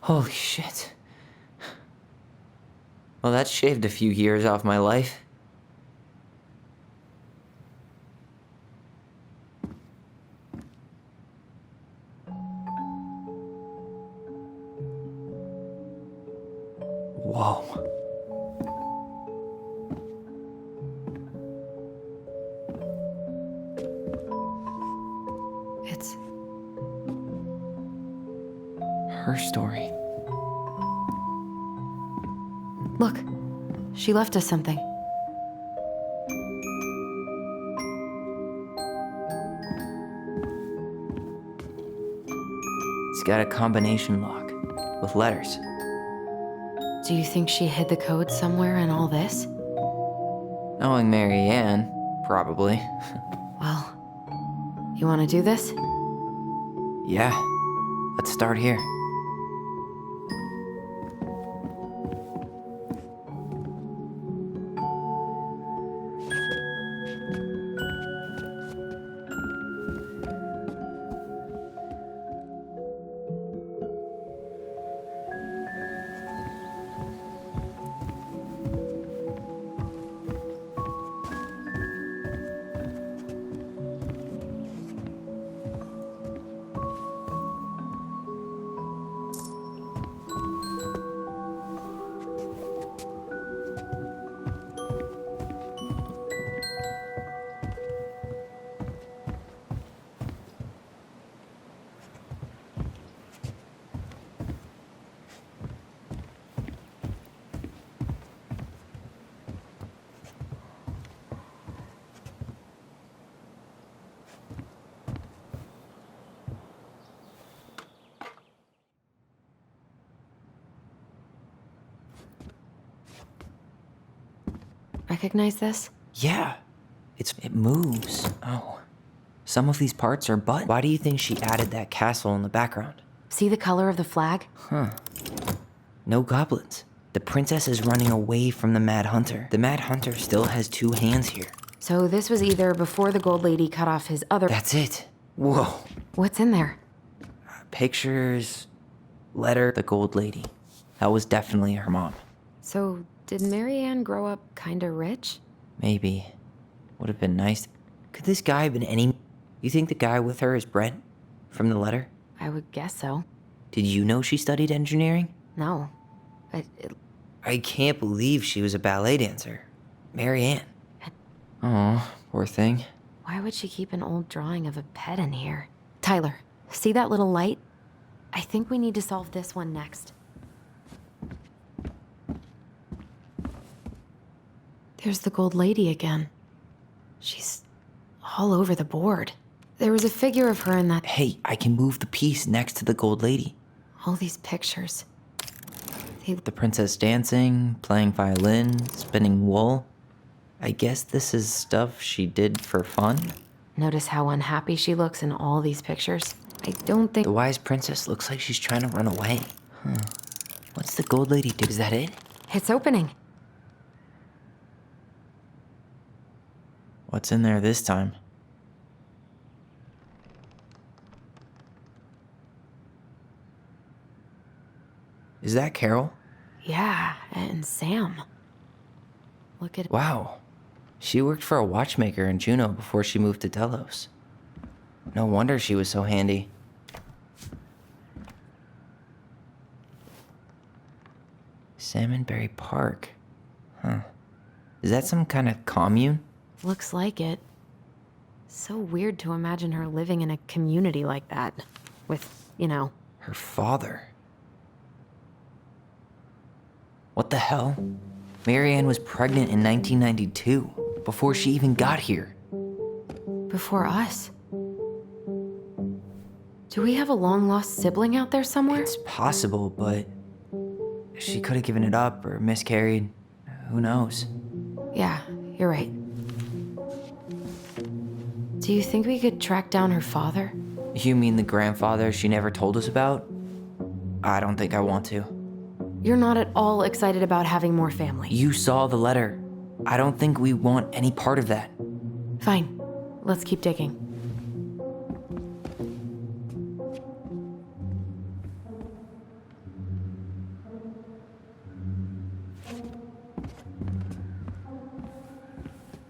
Holy shit. Well, that shaved a few years off my life. Whoa. It's her story. Look, she left us something. It's got a combination lock with letters. Do you think she hid the code somewhere in all this? Knowing Mary Ann, probably. Well, you want to do this? Yeah, let's start here. Recognize this? Yeah, it moves. Oh, some of these parts are buttons. Why do you think she added that castle in the background? See the color of the flag? Huh. No goblins. The princess is running away from the Mad Hunter. The Mad Hunter still has two hands here. So this was either before the Gold Lady cut off his other... That's it. Whoa. What's in there? Pictures, letter, the Gold Lady. That was definitely her mom. So, did Mary Ann grow up kinda rich? Maybe. Would have been nice. Could this guy have been any... You think the guy with her is Brett? From the letter? I would guess so. Did you know she studied engineering? No. I can't believe she was a ballet dancer. Mary Ann. Oh, poor thing. Why would she keep an old drawing of a pet in here? Tyler, see that little light? I think we need to solve this one next. There's the Gold Lady again. She's all over the board. There was a figure of her in that... Hey, I can move the piece next to the Gold Lady. All these pictures. The princess dancing, playing violin, spinning wool. I guess this is stuff she did for fun? Notice how unhappy she looks in all these pictures? I don't think... The wise princess looks like she's trying to run away. What's the Gold Lady do? Is that it? It's opening. What's in there this time? Is that Carol? Yeah, and Sam. Look at... Wow. She worked for a watchmaker in Juneau before she moved to Delos. No wonder she was so handy. Salmonberry Park. Huh. Is that some kind of commune? Looks like it. So weird to imagine her living in a community like that. With, you know... Her father. What the hell? Mary Ann was pregnant in 1992, before she even got here. Before us? Do we have a long-lost sibling out there somewhere? It's possible, but she could have given it up or miscarried. Who knows? Yeah, you're right. Do you think we could track down her father? You mean the grandfather she never told us about? I don't think I want to. You're not at all excited about having more family. You saw the letter. I don't think we want any part of that. Fine. Let's keep digging.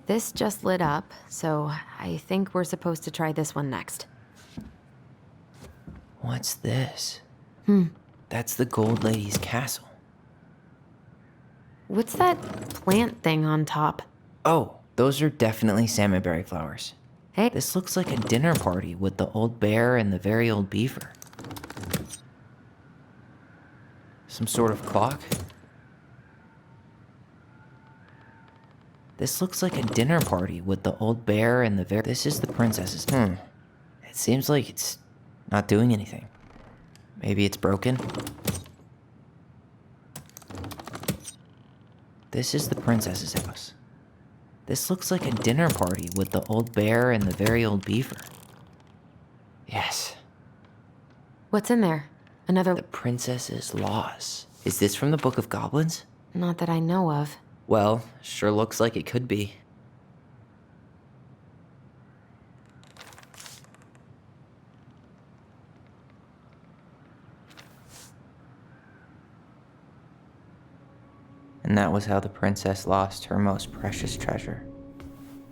This just lit up, so I think we're supposed to try this one next. What's this? That's the Gold Lady's castle. What's that plant thing on top? Oh, those are definitely salmonberry flowers. Hey. This looks like a dinner party with the old bear and the very old beaver. Some sort of clock? This looks like a dinner party with the old bear and the very... This is the princess's... It seems like it's not doing anything. Maybe it's broken? This is the princess's house. This looks like a dinner party with the old bear and the very old beaver. Yes. What's in there? Another... The princess's laws. Is this from the Book of Goblins? Not that I know of. Well, sure looks like it could be. And that was how the princess lost her most precious treasure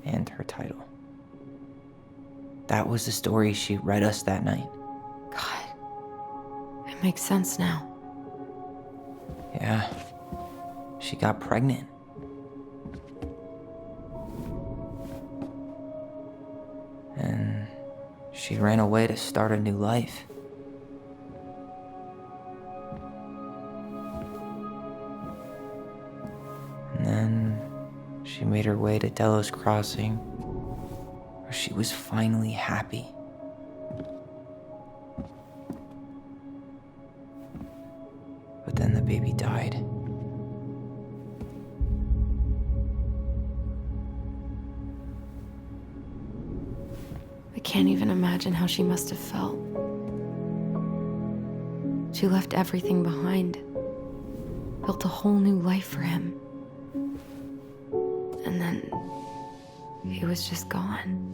and her title. That was the story she read us that night. God. It makes sense now. Yeah. She got pregnant. And she ran away to start a new life. And then she made her way to Delos Crossing, where she was finally happy. But then the baby died. I can't even imagine how she must have felt. She left everything behind, built a whole new life for him. And then he was just gone.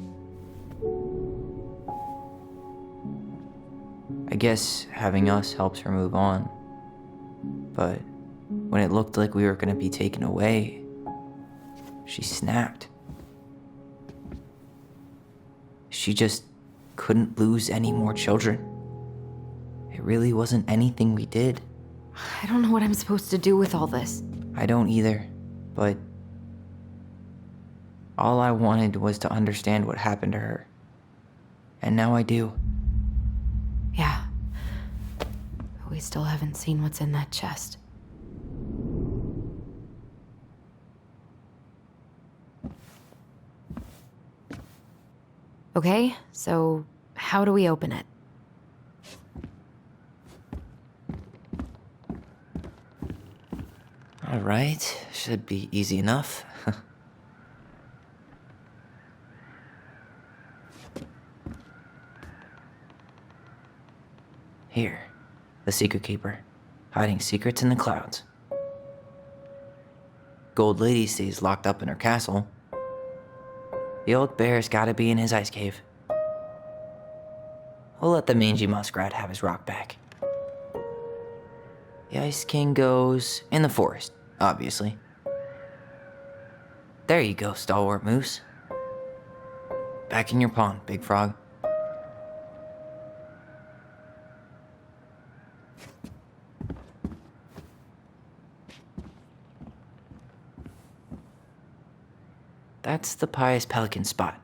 I guess having us helps her move on. But when it looked like we were gonna be taken away, she snapped. She just couldn't lose any more children. It really wasn't anything we did. I don't know what I'm supposed to do with all this. I don't either, but all I wanted was to understand what happened to her. And now I do. Yeah. But we still haven't seen what's in that chest. Okay, so how do we open it? All right, should be easy enough. Here, the Secret Keeper, hiding secrets in the clouds. Gold Lady stays locked up in her castle. The old bear's gotta be in his ice cave. We'll let the mangy muskrat have his rock back. The Ice King goes in the forest, obviously. There you go, stalwart moose. Back in your pond, big frog. That's the pious pelican spot.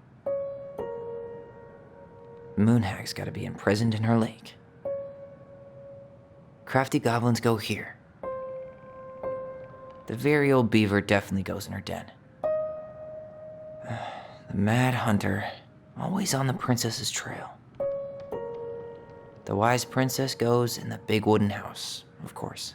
Moonhag's gotta be imprisoned in her lake. Crafty goblins go here. The very old beaver definitely goes in her den. The mad hunter, always on the princess's trail. The wise princess goes in the big wooden house, of course.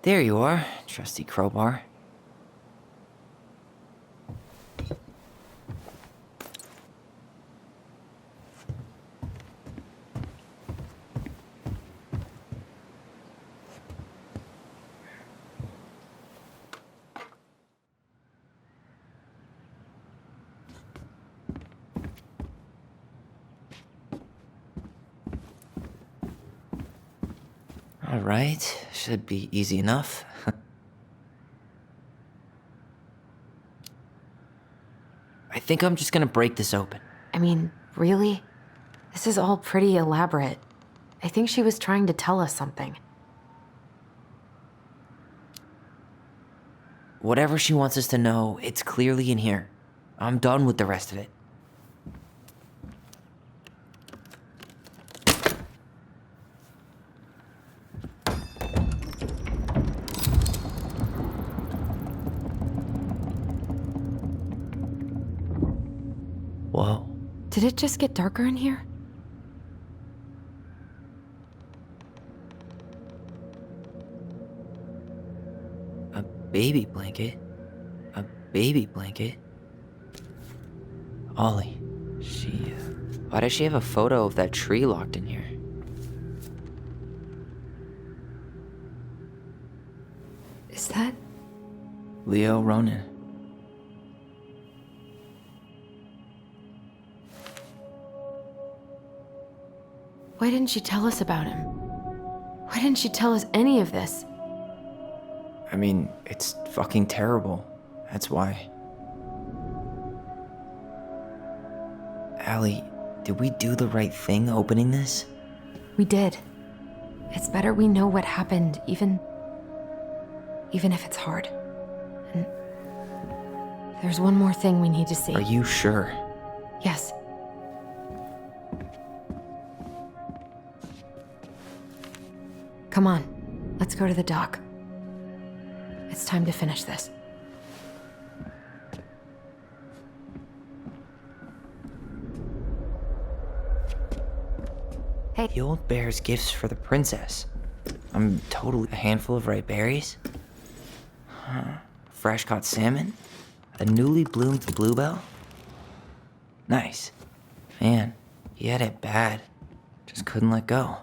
There you are, trusty crowbar. All right, should be easy enough. I think I'm just gonna break this open. I mean, really? This is all pretty elaborate. I think she was trying to tell us something. Whatever she wants us to know, it's clearly in here. I'm done with the rest of it. Whoa. Did it just get darker in here? A baby blanket? A baby blanket? Ollie, why does she have a photo of that tree locked in here? Is that... Leo Ronan. Why didn't she tell us about him? Why didn't she tell us any of this? I mean, it's fucking terrible. That's why. Allie, did we do the right thing opening this? We did. It's better we know what happened, even if it's hard. And there's one more thing we need to see. Are you sure? Yes. Come on, let's go to the dock. It's time to finish this. Hey. The old bear's gifts for the princess. I'm totally a handful of ripe berries. Fresh caught salmon. A newly bloomed bluebell. Nice. Man, he had it bad. Just couldn't let go.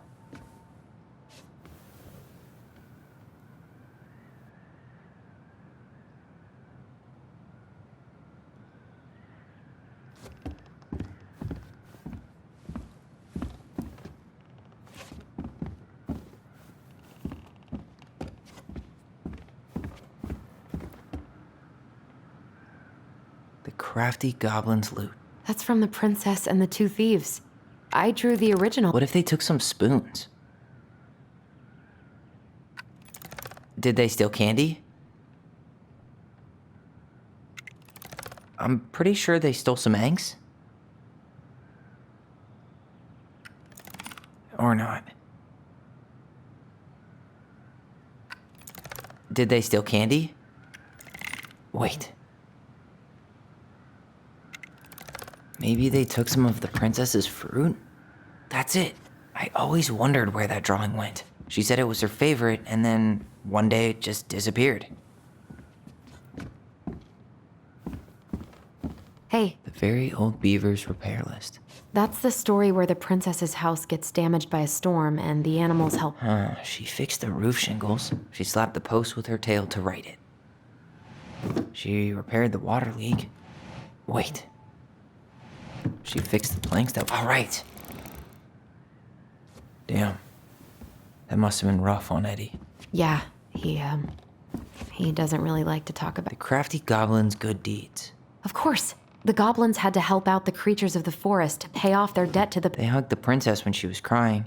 Crafty Goblin's loot. That's from the princess and the two thieves. I drew the original. What if they took some spoons? Did they steal candy? I'm pretty sure they stole some eggs. Or not. Did they steal candy? Wait. Maybe they took some of the princess's fruit? That's it. I always wondered where that drawing went. She said it was her favorite, and then one day it just disappeared. Hey. The very old beaver's repair list. That's the story where the princess's house gets damaged by a storm and the animals help. She fixed the roof shingles. She slapped the post with her tail to right it. She repaired the water leak. Wait. She fixed the planks that... All right. Damn. That must have been rough on Eddie. Yeah, he doesn't really like to talk about... The crafty goblin's good deeds. Of course. The goblins had to help out the creatures of the forest to pay off their debt to the... They hugged the princess when she was crying.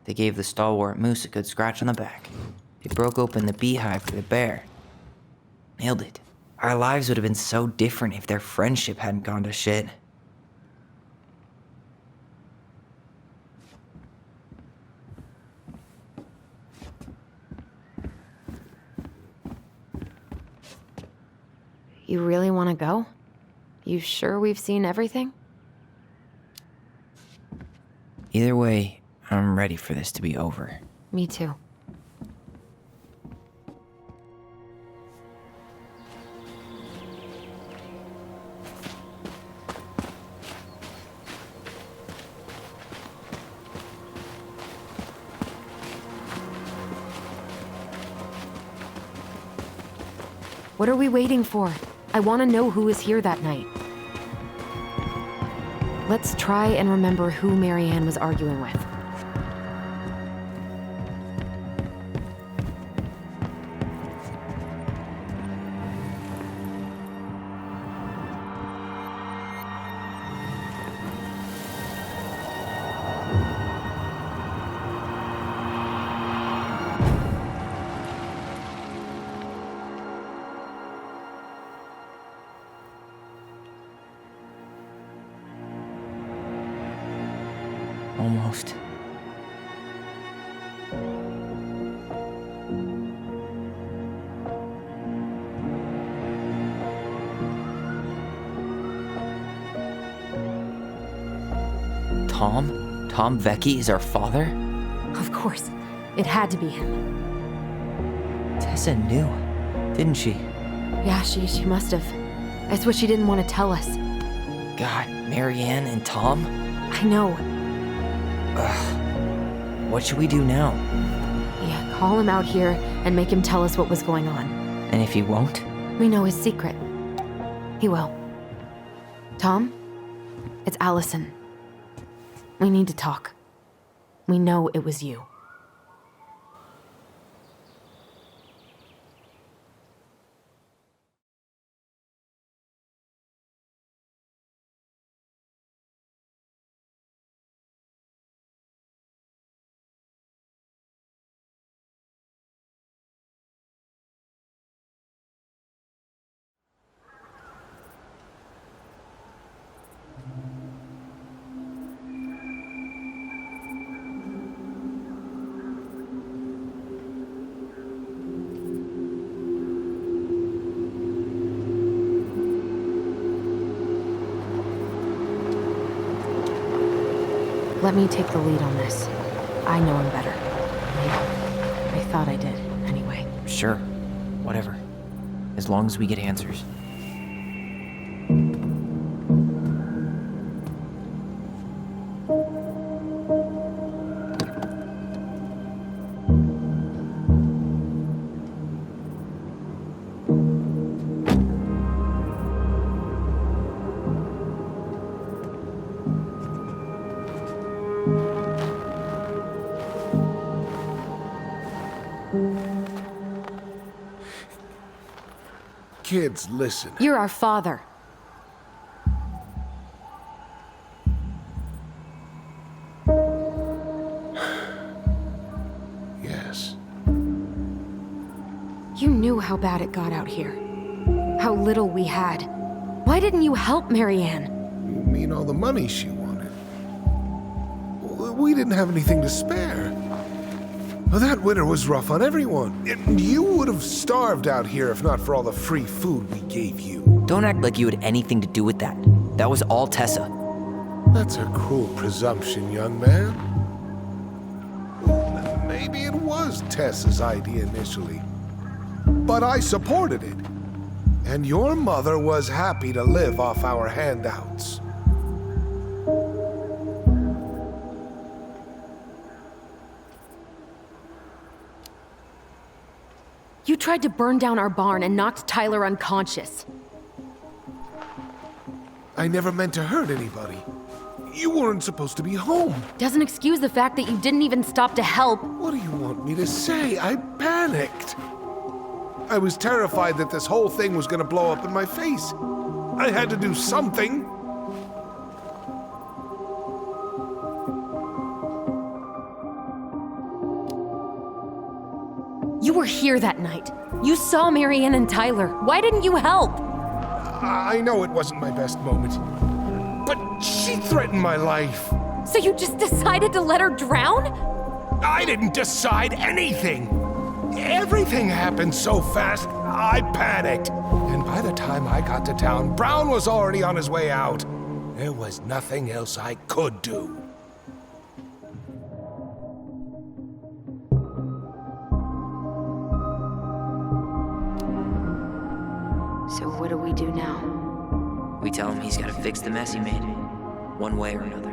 They gave the stalwart moose a good scratch on the back. They broke open the beehive for the bear. Nailed it. Our lives would have been so different if their friendship hadn't gone to shit. You really want to go? You sure we've seen everything? Either way, I'm ready for this to be over. Me too. What are we waiting for? I want to know who was here that night. Let's try and remember who Marianne was arguing with. Almost. Tom? Tom Vecchi is our father? Of course. It had to be him. Tessa knew, didn't she? Yeah, she must have. That's what she didn't want to tell us. God, Marianne and Tom? I know. Ugh. What should we do now? Yeah, call him out here and make him tell us what was going on. And if he won't? We know his secret. He will. Tom? It's Allison. We need to talk. We know it was you. Let me take the lead on this. I know him better. I thought I did, anyway. Sure. Whatever. As long as we get answers. Kids, listen. You're our father. Yes. You knew how bad it got out here. How little we had. Why didn't you help Marianne? You mean all the money she wanted? We didn't have anything to spare. Well, that winter was rough on everyone. You would have starved out here if not for all the free food we gave you. Don't act like you had anything to do with that. That was all Tessa. That's a cruel presumption, young man. Maybe it was Tessa's idea initially, but I supported it. And your mother was happy to live off our handouts. You tried to burn down our barn and knocked Tyler unconscious. I never meant to hurt anybody. You weren't supposed to be home. Doesn't excuse the fact that you didn't even stop to help. What do you want me to say? I panicked. I was terrified that this whole thing was gonna blow up in my face. I had to do something. You were here that night. You saw Marianne and Tyler. Why didn't you help? I know it wasn't my best moment, but she threatened my life. So you just decided to let her drown? I didn't decide anything. Everything happened so fast, I panicked. And by the time I got to town, Brown was already on his way out. There was nothing else I could do. So what do we do now? We tell him he's got to fix the mess he made, one way or another.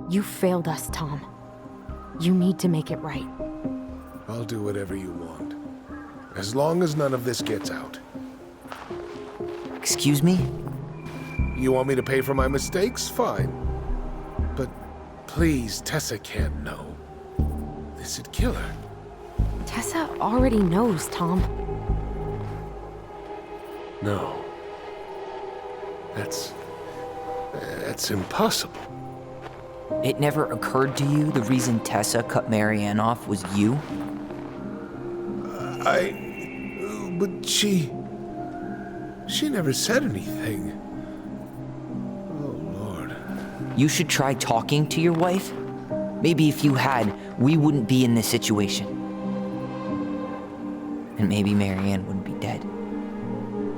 You failed us, Tom. You need to make it right. I'll do whatever you want. As long as none of this gets out. Excuse me? You want me to pay for my mistakes? Fine. But please, Tessa can't know. This'd kill her. Tessa already knows, Tom. No. That's impossible. It never occurred to you the reason Tessa cut Marianne off was you? But she never said anything. Oh, Lord. You should try talking to your wife. Maybe if you had, we wouldn't be in this situation. And maybe Marianne wouldn't be dead.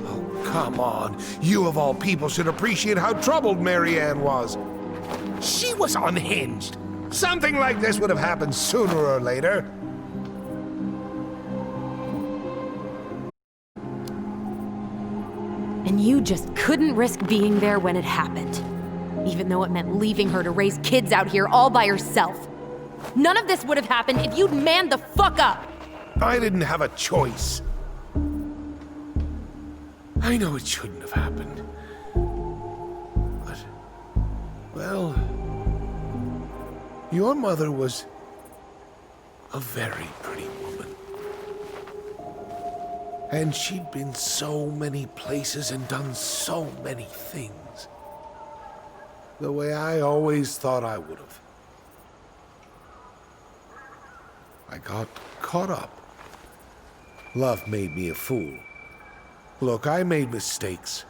Oh, come on. You of all people should appreciate how troubled Marianne was. She was unhinged. Something like this would have happened sooner or later. And you just couldn't risk being there when it happened. Even though it meant leaving her to raise kids out here all by herself. None of this would have happened if you'd manned the fuck up! I didn't have a choice. I know it shouldn't have happened. But, well, your mother was a very pretty woman. And she'd been so many places and done so many things. The way I always thought I would have. I got caught up. Love made me a fool. Look, I made mistakes.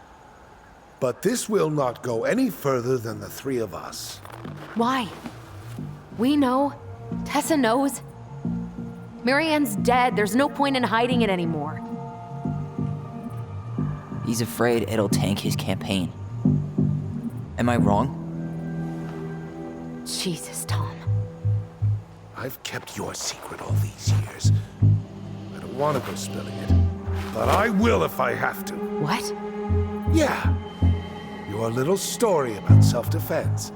But this will not go any further than the three of us. Why? We know. Tessa knows. Marianne's dead. There's no point in hiding it anymore. He's afraid it'll tank his campaign. Am I wrong? Jesus, Tom. I've kept your secret all these years. I don't want to go spilling it. But I will if I have to. What? Yeah. Your little story about self-defense.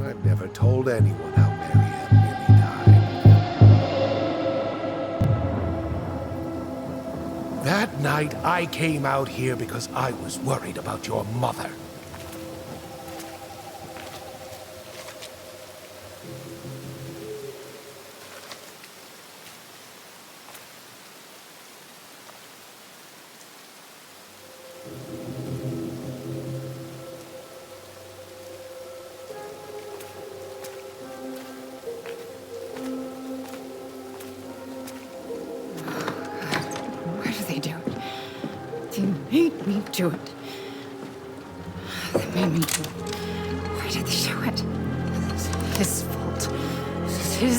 I've never told anyone how Marianne really died. That night, I came out here because I was worried about your mother. Do it. They made me do it. Why did they do it? It's his fault. It's his.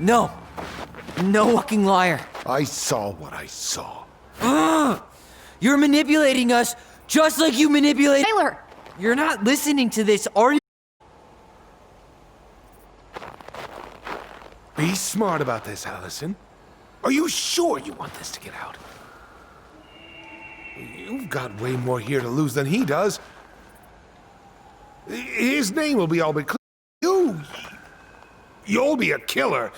No. No fucking liar. I saw what I saw. You're manipulating us just like you manipulate. Tyler! You're not listening to this, are you? Be smart about this, Allison. Are you sure you want this to get out? You've got way more here to lose than he does. His name will be all but clear. You'll be a killer.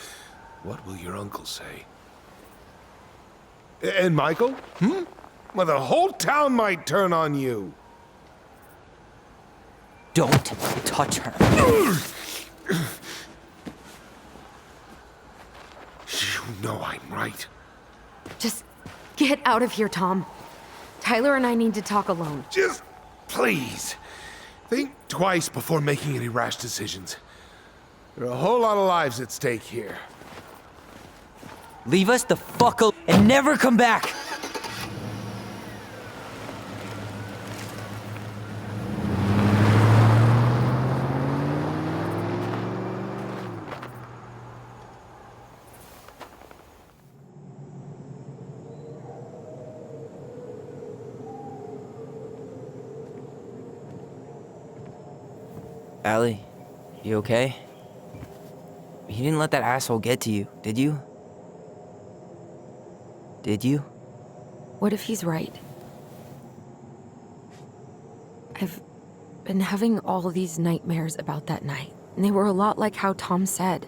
What will your uncle say? And Michael? Well, the whole town might turn on you. Don't touch her. You know I'm right. Just get out of here, Tom. Tyler and I need to talk alone. Just please, think twice before making any rash decisions. There are a whole lot of lives at stake here. Leave us the fuck alone and never come back. Allie, you okay? You didn't let that asshole get to you, did you? Did you? What if he's right? I've been having all these nightmares about that night, and they were a lot like how Tom said.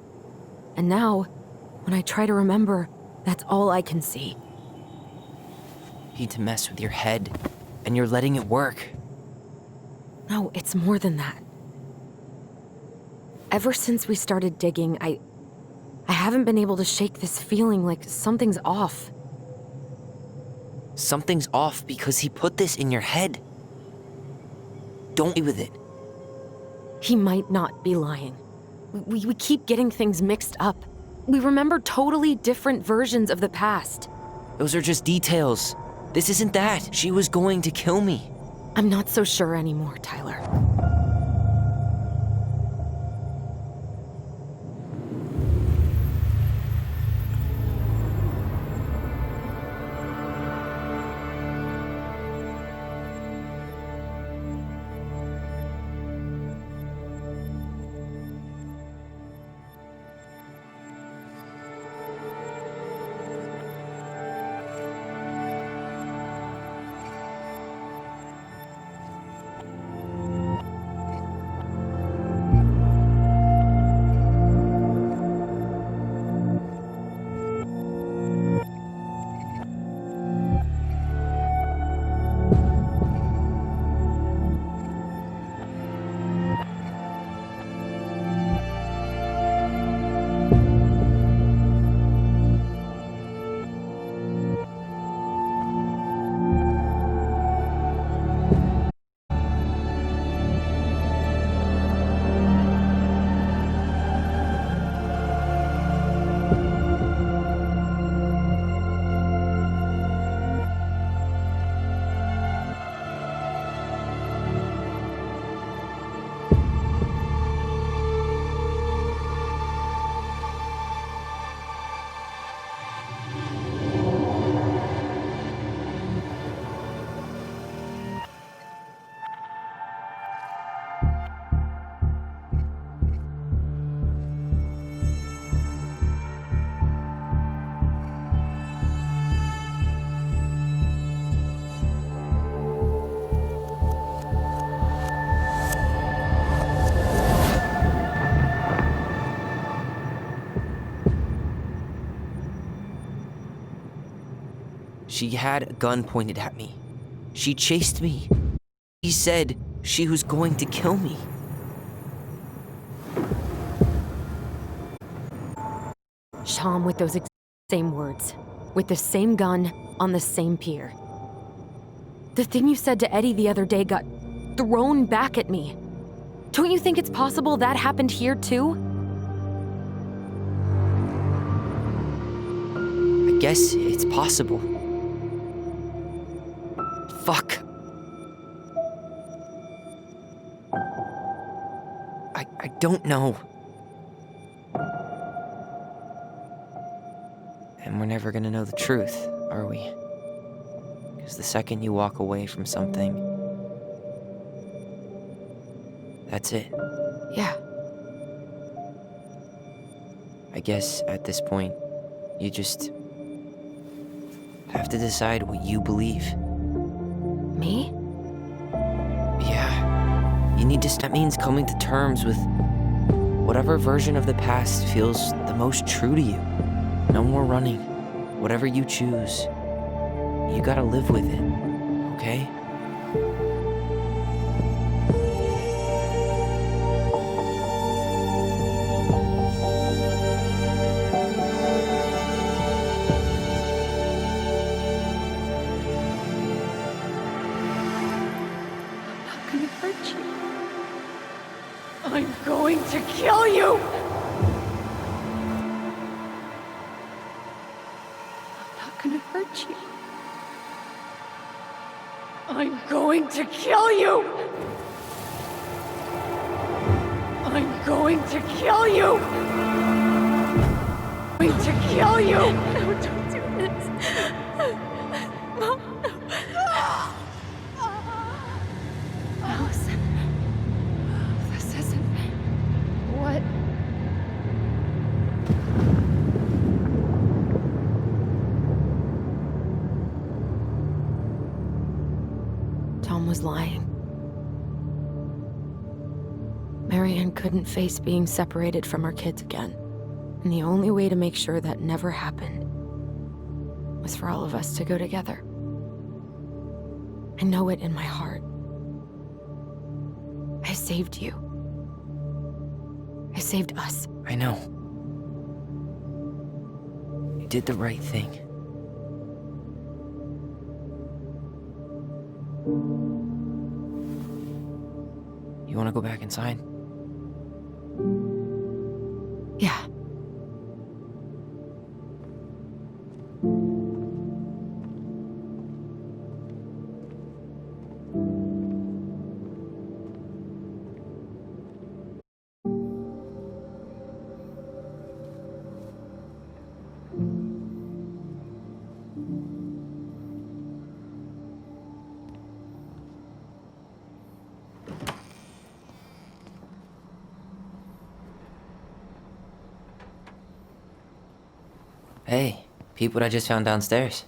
And now, when I try to remember, that's all I can see. You need to mess with your head, and you're letting it work. No, it's more than that. Ever since we started digging, I haven't been able to shake this feeling like something's off. Something's off because he put this in your head. Don't be with it. He might not be lying. We keep getting things mixed up. We remember totally different versions of the past. Those are just details. This isn't that. She was going to kill me. I'm not so sure anymore, Tyler. She had a gun pointed at me. She chased me. She said she was going to kill me. Sham with those same words, with the same gun, on the same pier. The thing you said to Eddie the other day got thrown back at me. Don't you think it's possible that happened here too? I guess it's possible. Fuck. I don't know. And we're never gonna know the truth, are we? Because the second you walk away from something, that's it. Yeah. I guess at this point, you just have to decide what you believe. Me? Yeah. You need to. That means coming to terms with whatever version of the past feels the most true to you. No more running. Whatever you choose, you gotta live with it, okay? I'm going to kill you! I'm not gonna hurt you. I'm going to kill you! I'm going to kill you! I'm going to kill you! No, don't do this. Mom, no. Allison. This isn't... What? Tom was lying. Marianne couldn't face being separated from her kids again. And the only way to make sure that never happened was for all of us to go together. I know it in my heart. I saved you. I saved us. I know. You did the right thing. You wanna go back inside? Yeah. Hey, peep what I just found downstairs.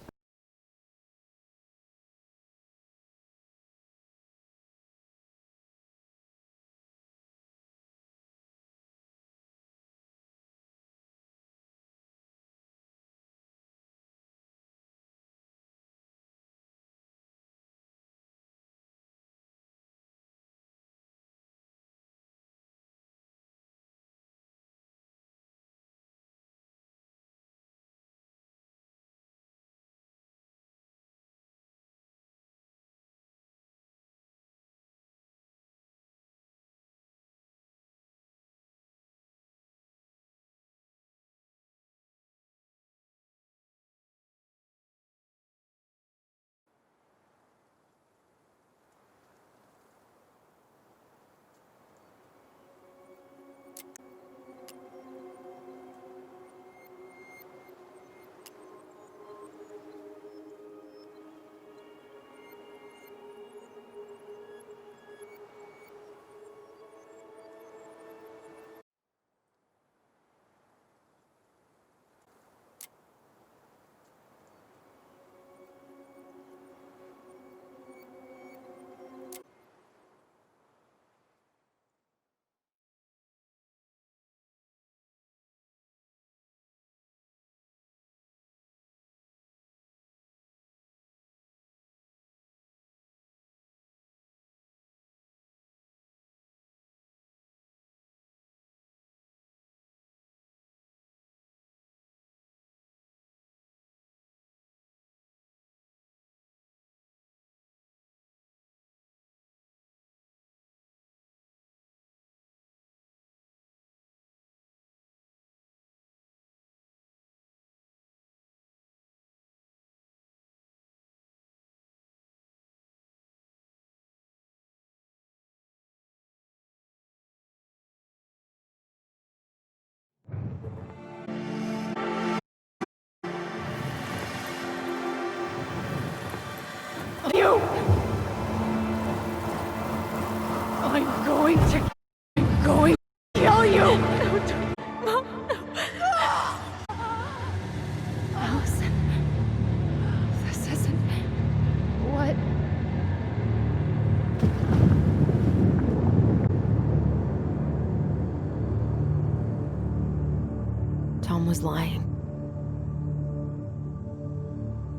Tom was lying.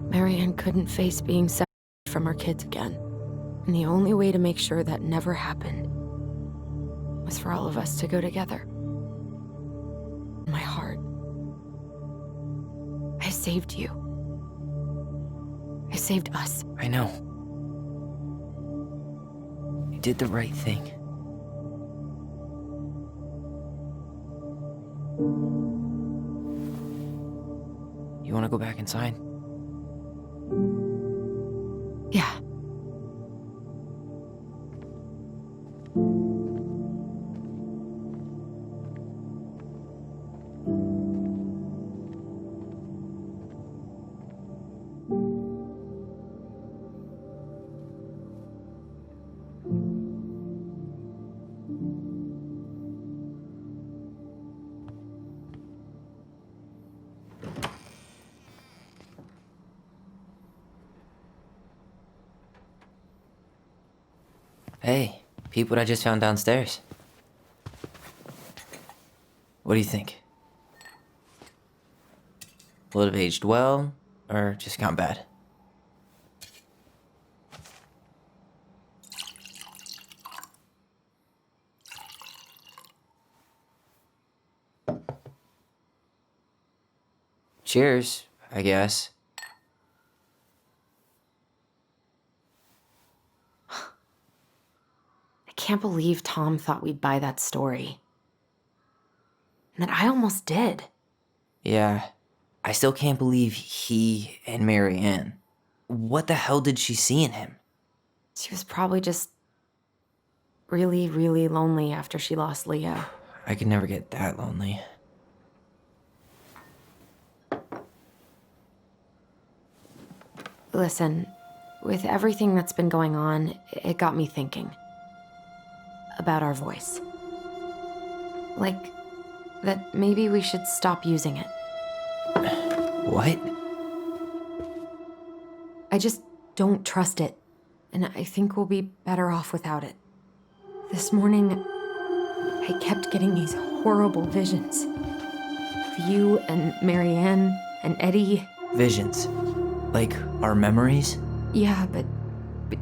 Marianne couldn't face being separated from her kids again. And the only way to make sure that never happened was for all of us to go together. My heart. I saved you. I saved us. I know. You did the right thing. You want to go back inside? Yeah. Hey, peep what I just found downstairs. What do you think? Will it have aged well, or just gone bad? Cheers, I guess. I can't believe Tom thought we'd buy that story. And that I almost did. Yeah, I still can't believe he and Marianne. What the hell did she see in him? She was probably just really, really lonely after she lost Leo. I could never get that lonely. Listen, with everything that's been going on, it got me thinking about our voice. Like, that maybe we should stop using it. What? I just don't trust it, and I think we'll be better off without it. This morning, I kept getting these horrible visions of you and Marianne and Eddie. Visions? Like our memories? Yeah, but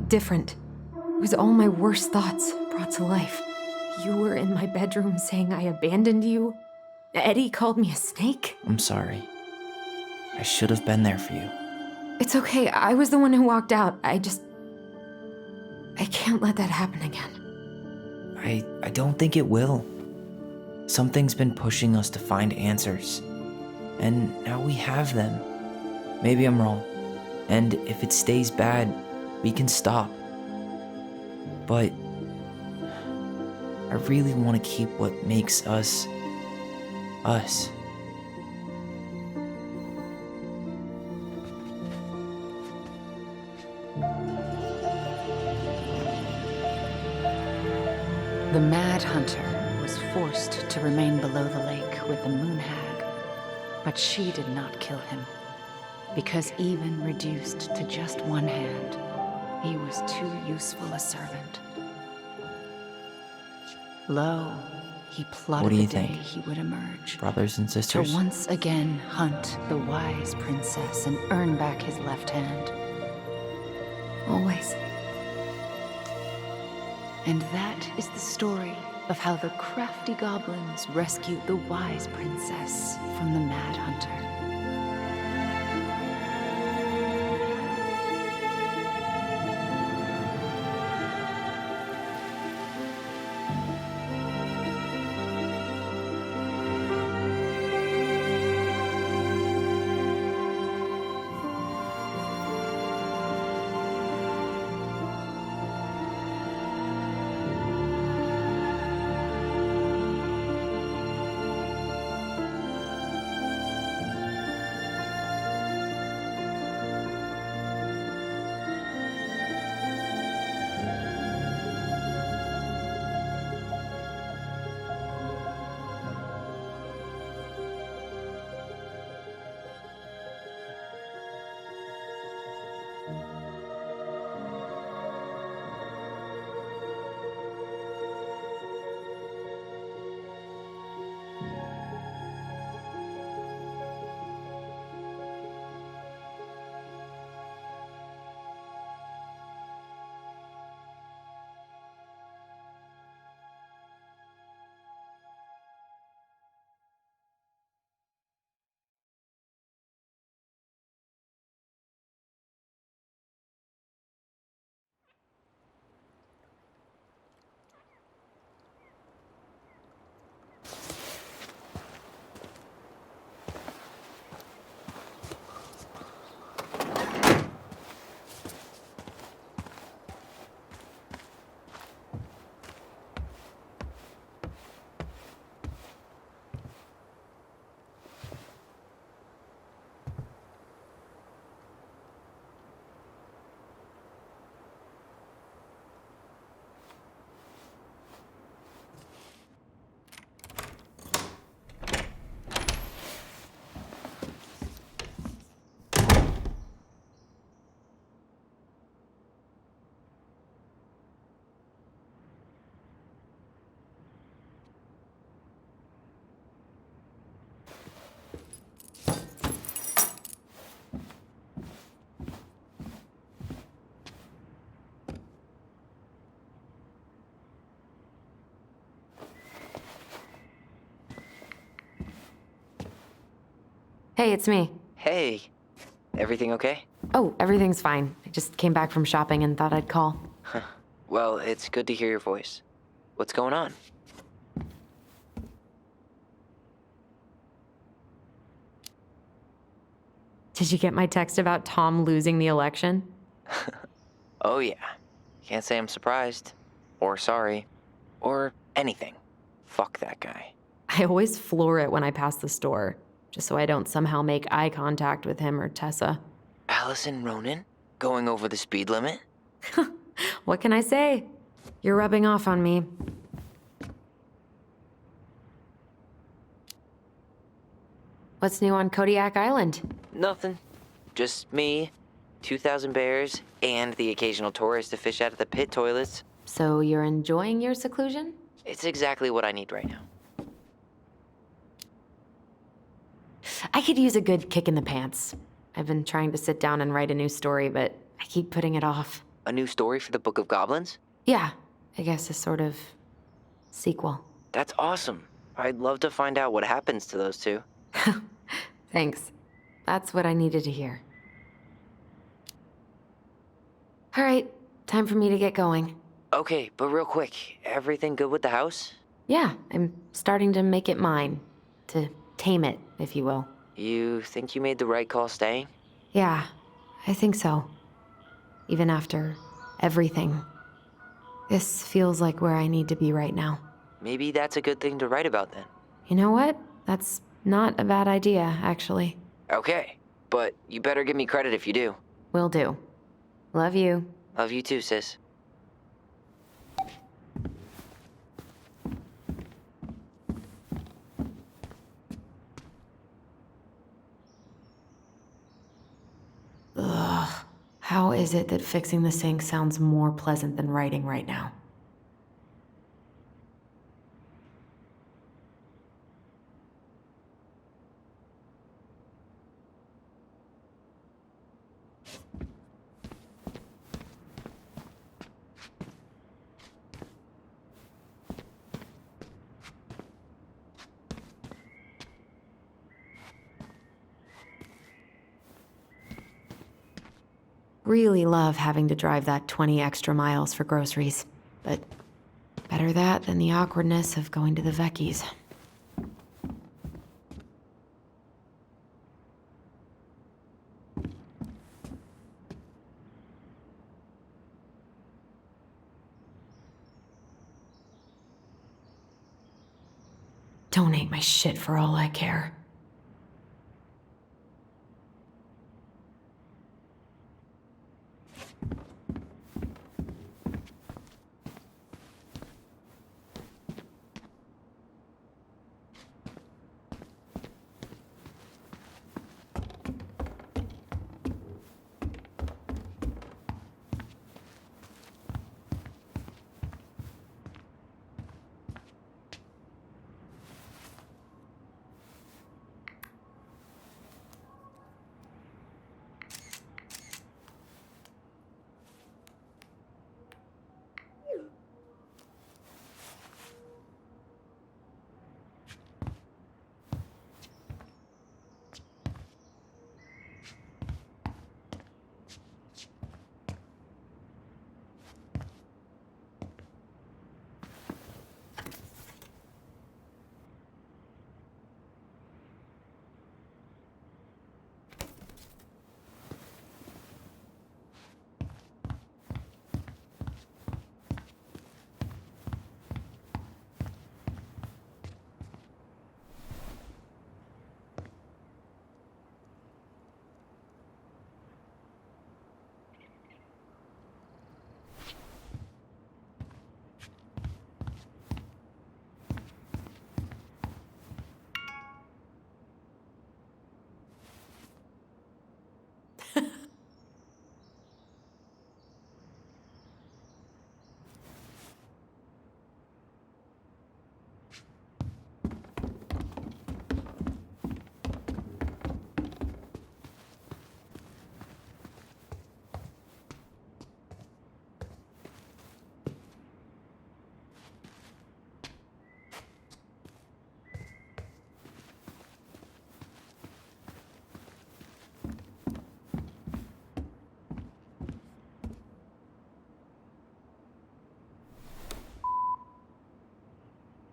different. It was all my worst thoughts brought to life. You were in my bedroom saying I abandoned you. Eddie called me a snake. I'm sorry. I should have been there for you. It's okay, I was the one who walked out. I can't let that happen again. I don't think it will. Something's been pushing us to find answers. And now we have them. Maybe I'm wrong. And if it stays bad, we can stop. But I really want to keep what makes us, us. The Mad Hunter was forced to remain below the lake with the Moon Hag, but she did not kill him, because even reduced to just one hand, he was too useful a servant. Lo, he plotted What do you the day think? he would emerge, Brothers and sisters? to once again hunt the wise princess and earn back his left hand. Always. And that is the story of how the crafty goblins rescued the wise princess from the Mad Hunter. Hey, it's me. Hey, everything okay? Oh, everything's fine. I just came back from shopping and thought I'd call. Well, it's good to hear your voice. What's going on? Did you get my text about Tom losing the election? Oh yeah. Can't say I'm surprised. Or sorry. Or anything. Fuck that guy. I always floor it when I pass the store, just so I don't somehow make eye contact with him or Tessa. Allison Ronan? Going over the speed limit? What can I say? You're rubbing off on me. What's new on Kodiak Island? Nothing. Just me, 2,000 bears, and the occasional tourist to fish out of the pit toilets. So you're enjoying your seclusion? It's exactly what I need right now. I could use a good kick in the pants. I've been trying to sit down and write a new story, but I keep putting it off. A new story for the Book of Goblins? Yeah, I guess a sort of sequel. That's awesome. I'd love to find out what happens to those two. Thanks. That's what I needed to hear. All right, time for me to get going. Okay, but real quick, everything good with the house? Yeah, I'm starting to make it mine. To tame it, if you will. You think you made the right call staying? Yeah, I think so. Even after everything. This feels like where I need to be right now. Maybe that's a good thing to write about then. You know what? That's not a bad idea, actually. Okay, but you better give me credit if you do. Will do. Love you. Love you too, sis. Ugh. How is it that fixing the sink sounds more pleasant than writing right now? Really love having to drive that 20 extra miles for groceries, but better that than the awkwardness of going to the Vecchies. Donate my shit for all I care.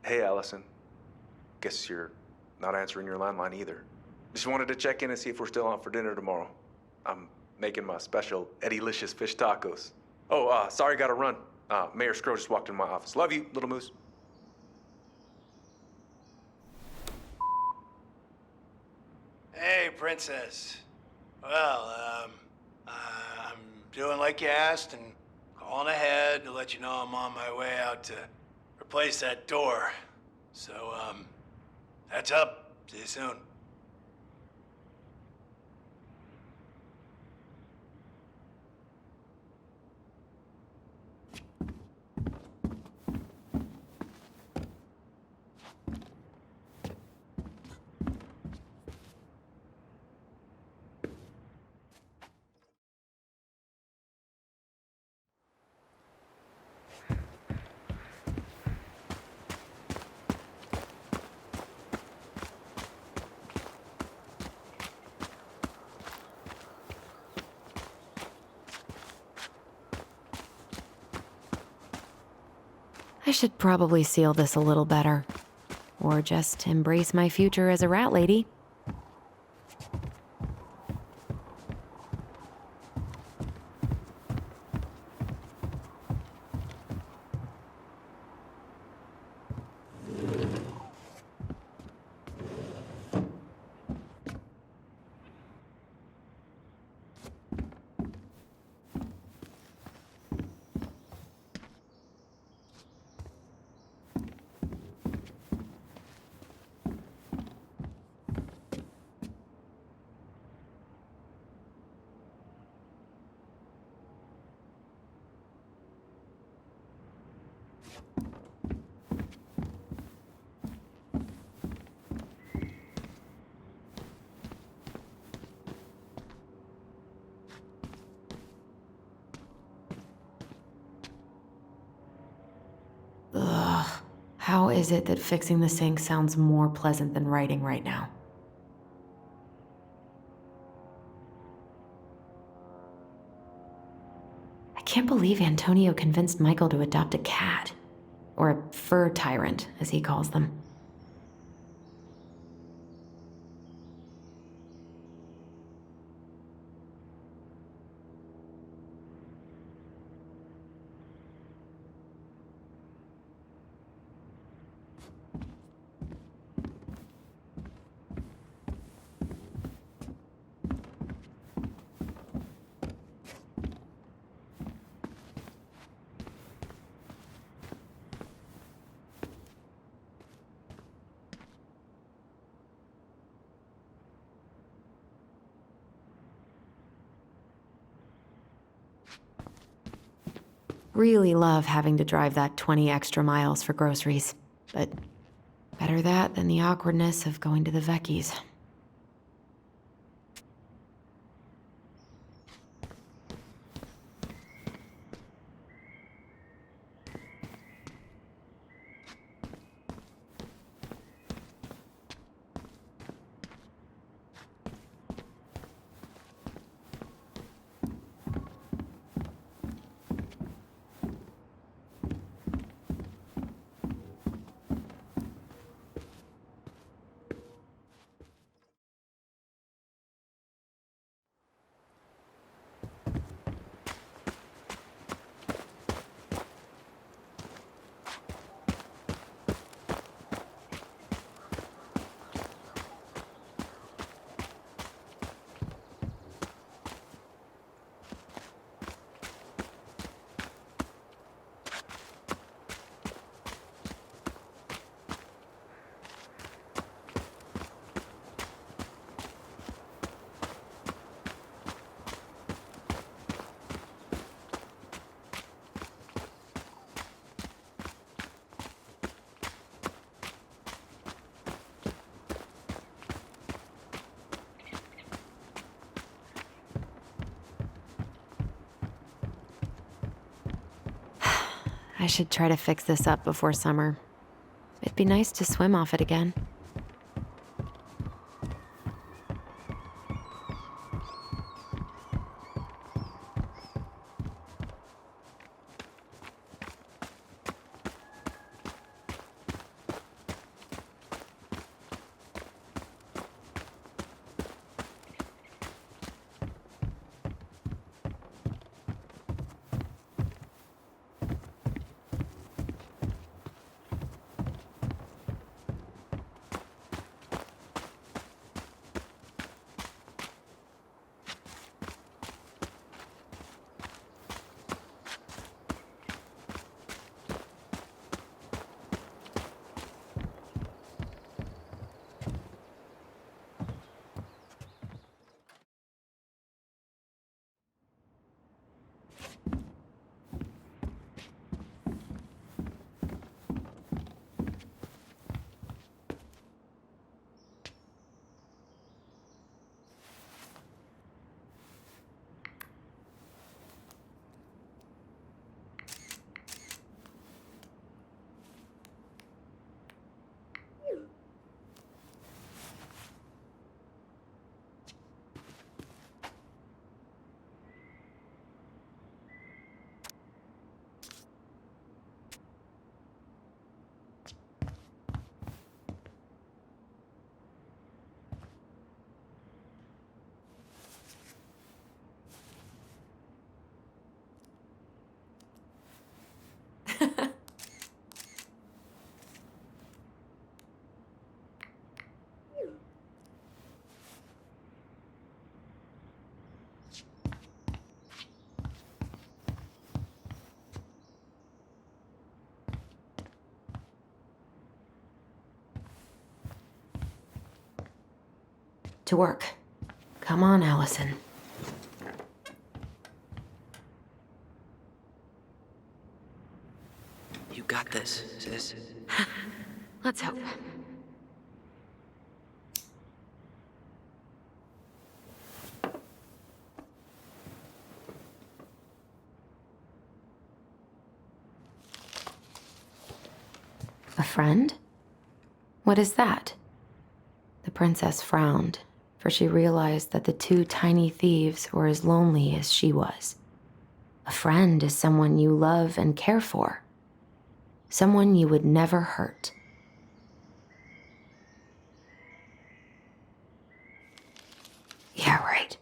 Hey, Allison. Guess you're not answering your landline either. Just wanted to check in and see if we're still on for dinner tomorrow. I'm making my special Eddie-licious fish tacos. Oh, sorry, gotta run. Mayor Scrow just walked in my office. Love you, little moose. Hey, Princess. Well, I'm doing like you asked and calling ahead to let you know I'm on my way out to replace that door. So, heads up. See you soon. I should probably seal this a little better. Or just embrace my future as a rat lady. Ugh. How is it that fixing the sink sounds more pleasant than writing right now? I can't believe Antonio convinced Michael to adopt a cat. Or a fur tyrant, as he calls them. Really love having to drive that 20 extra miles for groceries, but better that than the awkwardness of going to the Vecchi's. I should try to fix this up before summer. It'd be nice to swim off it again. To work. Come on, Allison. You got this, sis. Let's hope. A friend? What is that? The princess frowned, for she realized that the two tiny thieves were as lonely as she was. A friend is someone you love and care for, someone you would never hurt. Yeah, right.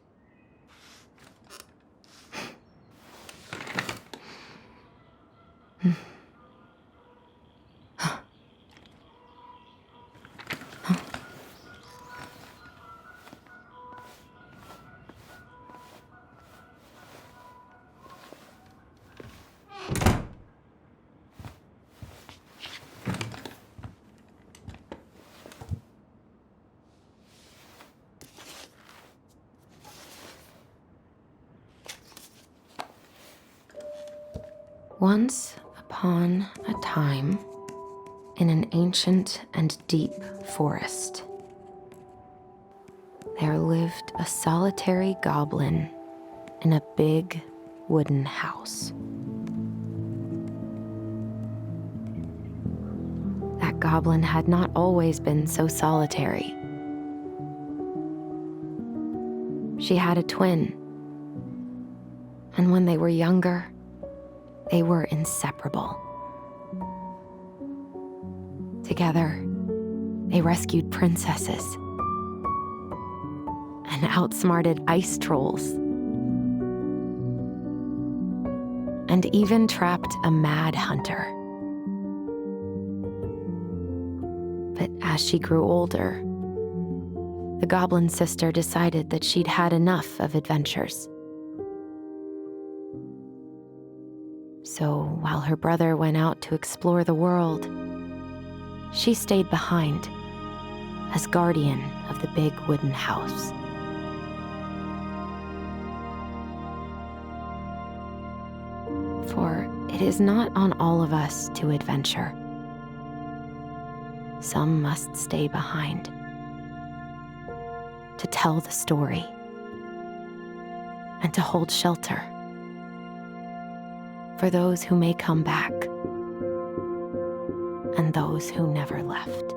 Once upon a time, in an ancient and deep forest, there lived a solitary goblin in a big wooden house. That goblin had not always been so solitary. She had a twin, and when they were younger, they were inseparable. Together, they rescued princesses and outsmarted ice trolls, and even trapped a mad hunter. But as she grew older, the goblin sister decided that she'd had enough of adventures. So while her brother went out to explore the world, she stayed behind as guardian of the big wooden house. For it is not on all of us to adventure. Some must stay behind to tell the story and to hold shelter for those who may come back and those who never left.